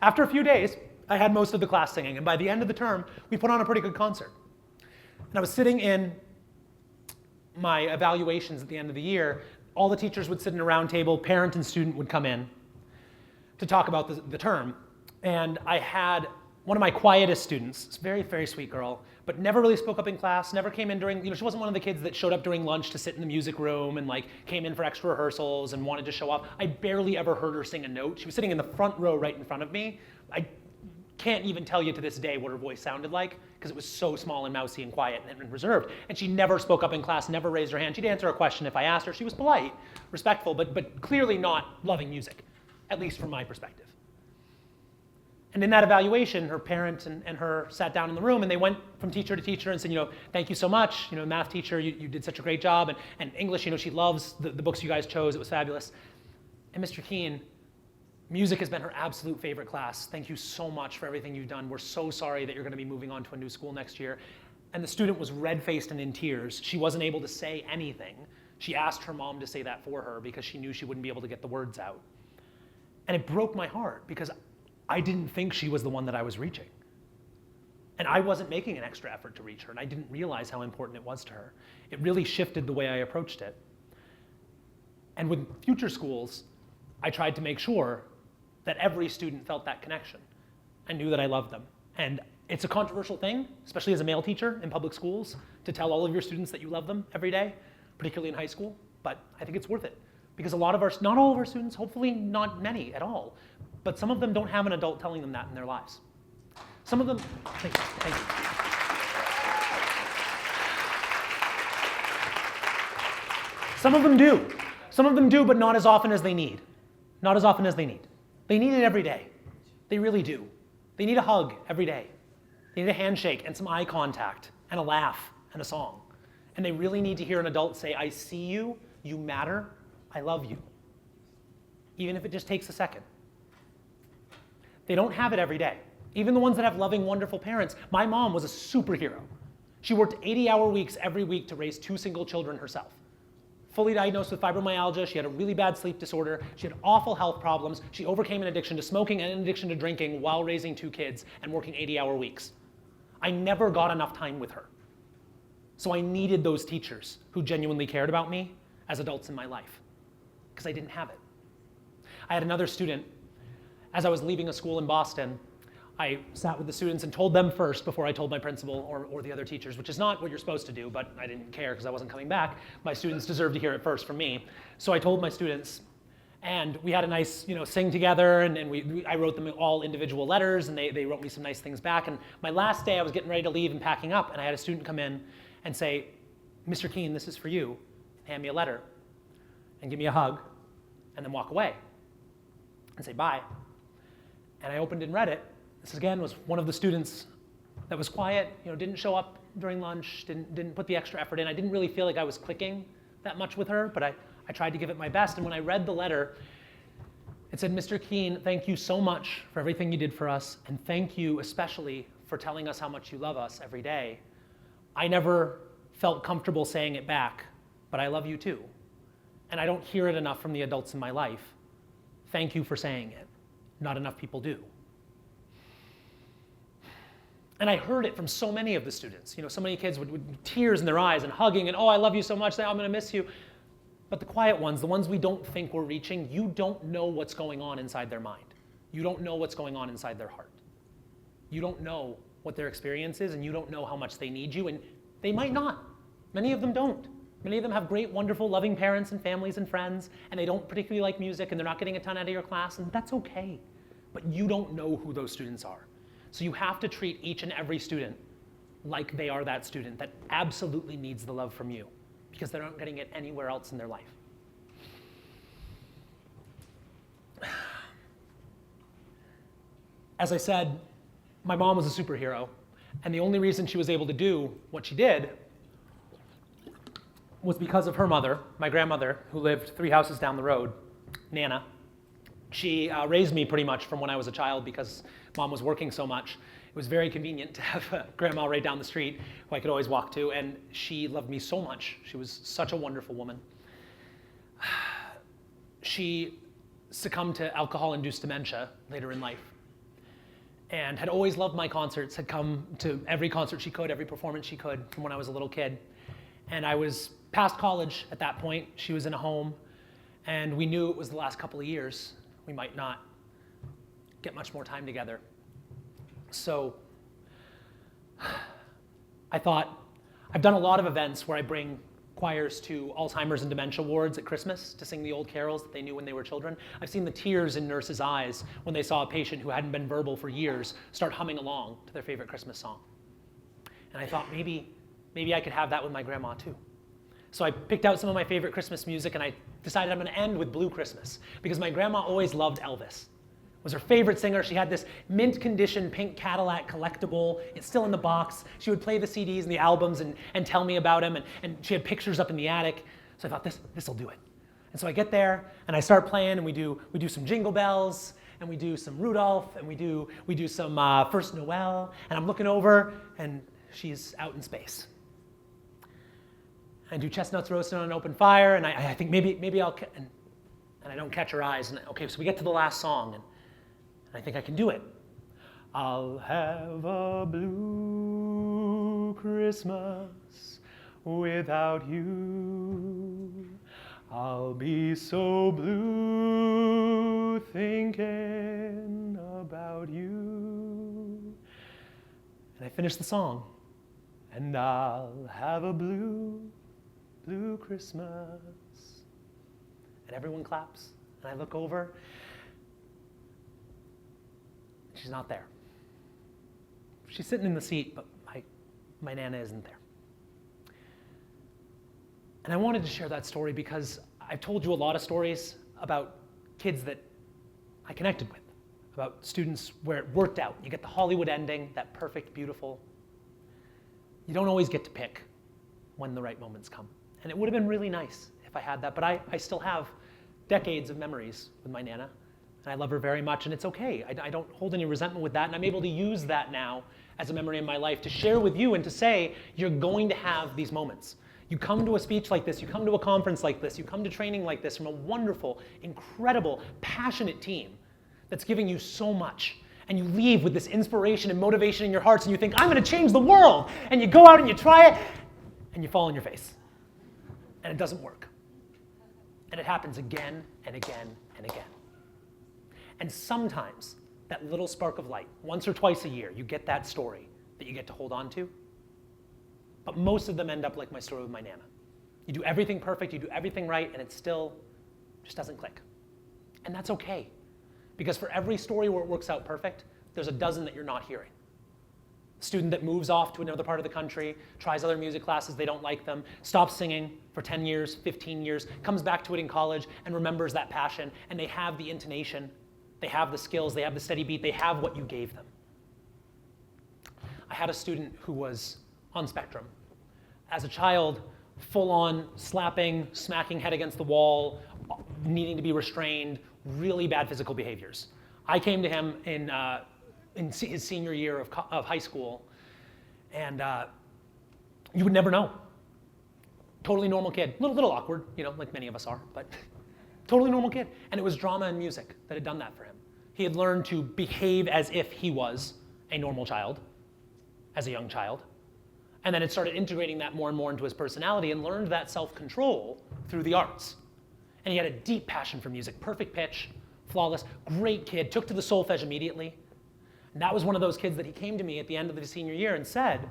After a few days, I had most of the class singing, and by the end of the term, we put on a pretty good concert. And I was sitting in my evaluations at the end of the year. All the teachers would sit in a round table, parent and student would come in to talk about the term. And I had one of my quietest students, a very, very sweet girl, but never really spoke up in class, never came in during, she wasn't one of the kids that showed up during lunch to sit in the music room and like came in for extra rehearsals and wanted to show up. I barely ever heard her sing a note. She was sitting in the front row right in front of me. I can't even tell you to this day what her voice sounded like because it was so small and mousy and quiet and reserved. And she never spoke up in class, never raised her hand. She'd answer a question if I asked her. She was polite, respectful, but clearly not loving music, at least from my perspective. And in that evaluation, her parent and her sat down in the room and they went from teacher to teacher and said, thank you so much. Math teacher, you did such a great job. And English, she loves the books you guys chose. It was fabulous. And Mr. Keene, music has been her absolute favorite class. Thank you so much for everything you've done. We're so sorry that you're going to be moving on to a new school next year. And the student was red-faced and in tears. She wasn't able to say anything. She asked her mom to say that for her because she knew she wouldn't be able to get the words out. And it broke my heart because I didn't think she was the one that I was reaching. And I wasn't making an extra effort to reach her, and I didn't realize how important it was to her. It really shifted the way I approached it. And with future schools, I tried to make sure that every student felt that connection and knew that I loved them. And it's a controversial thing, especially as a male teacher in public schools, to tell all of your students that you love them every day, particularly in high school, but I think it's worth it. Because not all of our students, hopefully not many at all, but some of them don't have an adult telling them that in their lives. Some of them, thank you. Some of them do. Some of them do, but not as often as they need. Not as often as they need. They need it every day. They really do. They need a hug every day. They need a handshake and some eye contact and a laugh and a song. And they really need to hear an adult say, I see you, you matter, I love you. Even if it just takes a second. They don't have it every day. Even the ones that have loving, wonderful parents. My mom was a superhero. She worked 80-hour weeks every week to raise 2 single children herself. Fully diagnosed with fibromyalgia, she had a really bad sleep disorder, she had awful health problems, she overcame an addiction to smoking and an addiction to drinking while raising 2 kids and working 80-hour weeks. I never got enough time with her. So I needed those teachers who genuinely cared about me as adults in my life, because I didn't have it. I had another student. As I was leaving a school in Boston, I sat with the students and told them first before I told my principal or the other teachers, which is not what you're supposed to do, but I didn't care because I wasn't coming back. My students deserved to hear it first from me. So I told my students, and we had a nice sing together, and I wrote them all individual letters, and they wrote me some nice things back. And my last day, I was getting ready to leave and packing up, and I had a student come in and say, Mr. Keene, this is for you. Hand me a letter and give me a hug, and then walk away and say bye. And I opened and read it. This again was one of the students that was quiet, didn't show up during lunch, didn't put the extra effort in. I didn't really feel like I was clicking that much with her, but I tried to give it my best. And when I read the letter, it said, Mr. Keene, thank you so much for everything you did for us, and thank you especially for telling us how much you love us every day. I never felt comfortable saying it back, but I love you too. And I don't hear it enough from the adults in my life. Thank you for saying it. Not enough people do. And I heard it from so many of the students. So many kids with tears in their eyes and hugging and, oh, I love you so much, I'm gonna miss you. But the quiet ones, the ones we don't think we're reaching, you don't know what's going on inside their mind. You don't know what's going on inside their heart. You don't know what their experience is, and you don't know how much they need you, and they might not. Many of them don't. Many of them have great, wonderful, loving parents and families and friends, and they don't particularly like music, and they're not getting a ton out of your class, and that's okay. But you don't know who those students are. So you have to treat each and every student like they are that student that absolutely needs the love from you, because they're not getting it anywhere else in their life. As I said, my mom was a superhero, and the only reason she was able to do what she did was because of her mother, my grandmother, who lived 3 houses down the road, Nana. She raised me pretty much from when I was a child because mom was working so much. It was very convenient to have a grandma right down the street who I could always walk to, and she loved me so much. She was such a wonderful woman. she succumbed to alcohol-induced dementia later in life, and had always loved my concerts, had come to every concert she could, every performance she could from when I was a little kid. And I was past college at that point. She was in a home, and we knew it was the last couple of years. We might not get much more time together. So I thought, I've done a lot of events where I bring choirs to Alzheimer's and dementia wards at Christmas to sing the old carols that they knew when they were children. I've seen the tears in nurses' eyes when they saw a patient who hadn't been verbal for years start humming along to their favorite Christmas song. And I thought maybe I could have that with my grandma too. So I picked out some of my favorite Christmas music, and I decided I'm going to end with Blue Christmas, because my grandma always loved Elvis. Was her favorite singer. She had this mint condition pink Cadillac collectible. It's still in the box. She would play the CDs and the albums and tell me about him, and she had pictures up in the attic. So I thought, this'll do it. And so I get there and I start playing, and we do some Jingle Bells, and we do some Rudolph, and we do some First Noel, and I'm looking over and she's out in space. I do Chestnuts Roasted on an Open Fire, and I think maybe I'll, and I don't catch her eyes. And okay, so we get to the last song, and I think I can do it. I'll have a blue Christmas without you. I'll be so blue thinking about you. And I finish the song. And I'll have a blue Christmas. And everyone claps. And I look over. She's not there. She's sitting in the seat, but my Nana isn't there. And I wanted to share that story because I've told you a lot of stories about kids that I connected with, about students where it worked out. You get the Hollywood ending, that perfect, beautiful. You don't always get to pick when the right moments come. And it would have been really nice if I had that, but I still have decades of memories with my Nana. And I love her very much, and it's okay. I don't hold any resentment with that, and I'm able to use that now as a memory in my life to share with you and to say, you're going to have these moments. You come to a speech like this, you come to a conference like this, you come to training like this from a wonderful, incredible, passionate team that's giving you so much. And you leave with this inspiration and motivation in your hearts, and you think, I'm going to change the world. And you go out and you try it, and you fall on your face. And it doesn't work. And it happens again and again and again. And sometimes that little spark of light, once or twice a year, you get that story that you get to hold on to. But most of them end up like my story with my Nana. You do everything perfect, you do everything right, and it still just doesn't click. And that's okay. Because for every story where it works out perfect, there's a dozen that you're not hearing. A student that moves off to another part of the country, tries other music classes, they don't like them, stops singing for 10 years, 15 years, comes back to it in college and remembers that passion, and they have the intonation, they have the skills, they have the steady beat, they have what you gave them. I had a student who was on spectrum. As a child, full on slapping, smacking head against the wall, needing to be restrained, really bad physical behaviors. I came to him in his senior year of high school, and you would never know. Totally normal kid, little awkward, like many of us are, but totally normal kid. And it was drama and music that had done that for him. He had learned to behave as if he was a normal child, as a young child, and then it started integrating that more and more into his personality and learned that self-control through the arts. And he had a deep passion for music, perfect pitch, flawless, great kid, took to the solfege immediately. And that was one of those kids that he came to me at the end of his senior year and said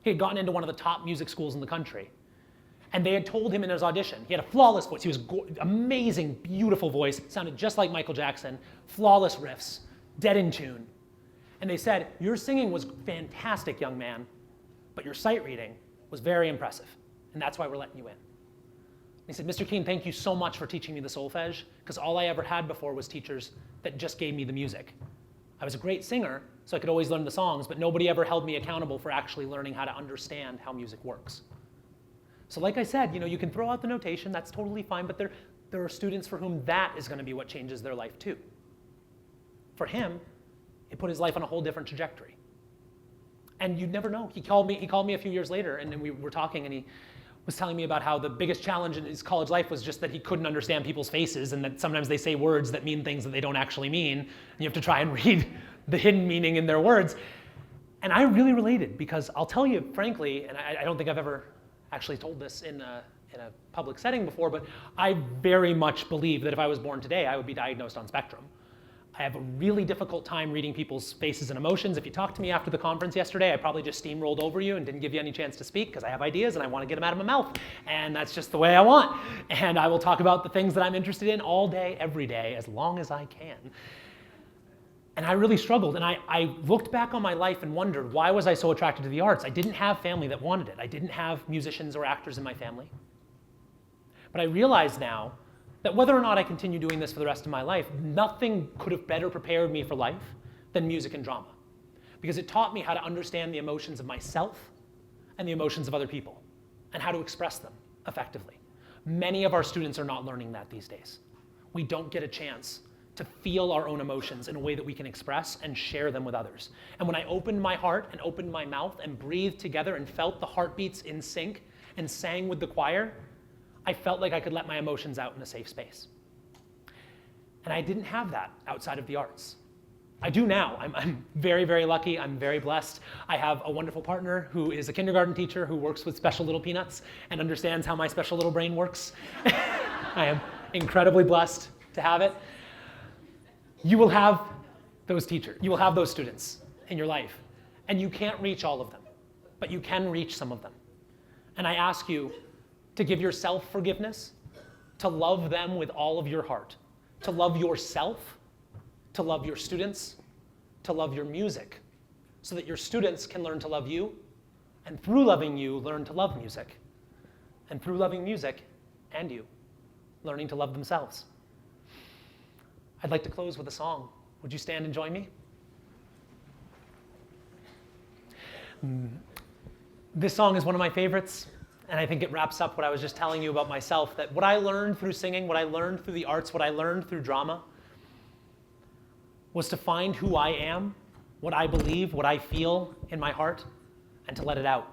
he had gotten into one of the top music schools in the country. And they had told him in his audition, he had a flawless voice. He was amazing, beautiful voice, sounded just like Michael Jackson, flawless riffs, dead in tune. And they said, your singing was fantastic, young man, but your sight reading was very impressive. And that's why we're letting you in. He said, Mr. Keene, thank you so much for teaching me the solfege, because all I ever had before was teachers that just gave me the music. I was a great singer, so I could always learn the songs, but nobody ever held me accountable for actually learning how to understand how music works. So like I said, you can throw out the notation, that's totally fine, but there are students for whom that is going to be what changes their life too. For him, it put his life on a whole different trajectory. And you'd never know. He called me a few years later, and then we were talking, and was telling me about how the biggest challenge in his college life was just that he couldn't understand people's faces, and that sometimes they say words that mean things that they don't actually mean, and you have to try and read the hidden meaning in their words. And I really related, because I'll tell you frankly, and I don't think I've ever actually told this in a public setting before, but I very much believe that if I was born today, I would be diagnosed on spectrum. I have a really difficult time reading people's faces and emotions. If you talked to me after the conference yesterday, I probably just steamrolled over you and didn't give you any chance to speak, because I have ideas and I want to get them out of my mouth. And that's just the way I want. And I will talk about the things that I'm interested in all day, every day, as long as I can. And I really struggled. And I looked back on my life and wondered, why was I so attracted to the arts? I didn't have family that wanted it. I didn't have musicians or actors in my family. But I realize now that whether or not I continue doing this for the rest of my life, nothing could have better prepared me for life than music and drama. Because it taught me how to understand the emotions of myself and the emotions of other people, and how to express them effectively. Many of our students are not learning that these days. We don't get a chance to feel our own emotions in a way that we can express and share them with others. And when I opened my heart and opened my mouth and breathed together and felt the heartbeats in sync and sang with the choir, I felt like I could let my emotions out in a safe space. And I didn't have that outside of the arts. I do now. I'm very, very lucky. I'm very blessed. I have a wonderful partner who is a kindergarten teacher who works with special little peanuts and understands how my special little brain works. I am incredibly blessed to have it. You will have those teachers. You will have those students in your life. And you can't reach all of them, but you can reach some of them. And I ask you to give yourself forgiveness, to love them with all of your heart, to love yourself, to love your students, to love your music, so that your students can learn to love you, and through loving you, learn to love music, and through loving music and you, learning to love themselves. I'd like to close with a song. Would you stand and join me? This song is one of my favorites. And I think it wraps up what I was just telling you about myself, that what I learned through singing, what I learned through the arts, what I learned through drama, was to find who I am, what I believe, what I feel in my heart, and to let it out.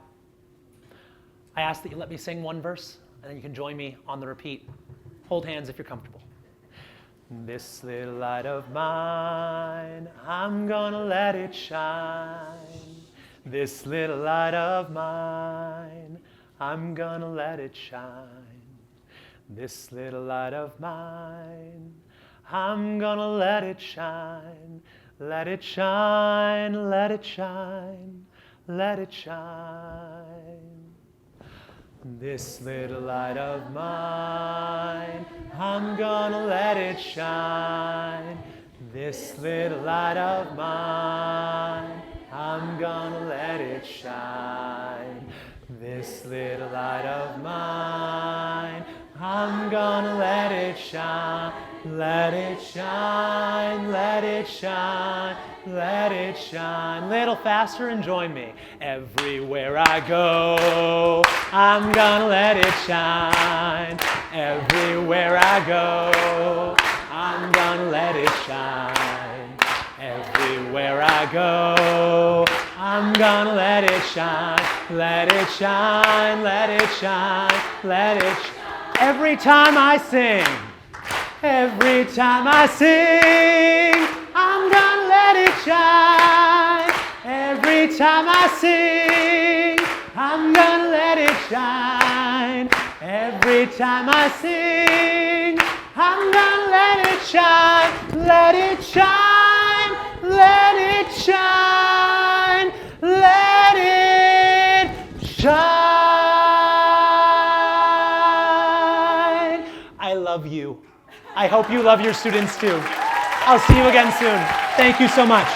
I ask that you let me sing one verse, and then you can join me on the repeat. Hold hands if you're comfortable. This little light of mine, I'm gonna let it shine. This little light of mine, I'm gonna let it shine. This little light of mine, I'm gonna let it shine. Let it shine, let it shine, let it shine. This little light of mine, I'm gonna let it shine. This little light of mine, I'm gonna let it shine. This little light of mine, I'm gonna let it shine. Let it shine, let it shine, let it shine. Little faster and join me. Everywhere I go, I'm gonna let it shine. Everywhere I go, I'm gonna let it shine. Everywhere I go, I'm gonna let it shine. Let it shine, let it shine, let it shine. Every time I sing, every time I sing, I'm gonna let it shine. Every time I sing, I'm gonna let it shine. Every time I sing, I'm gonna let it shine. Let it shine, let it shine, let it shine. I love you. I hope you love your students too. I'll see you again soon. Thank you so much.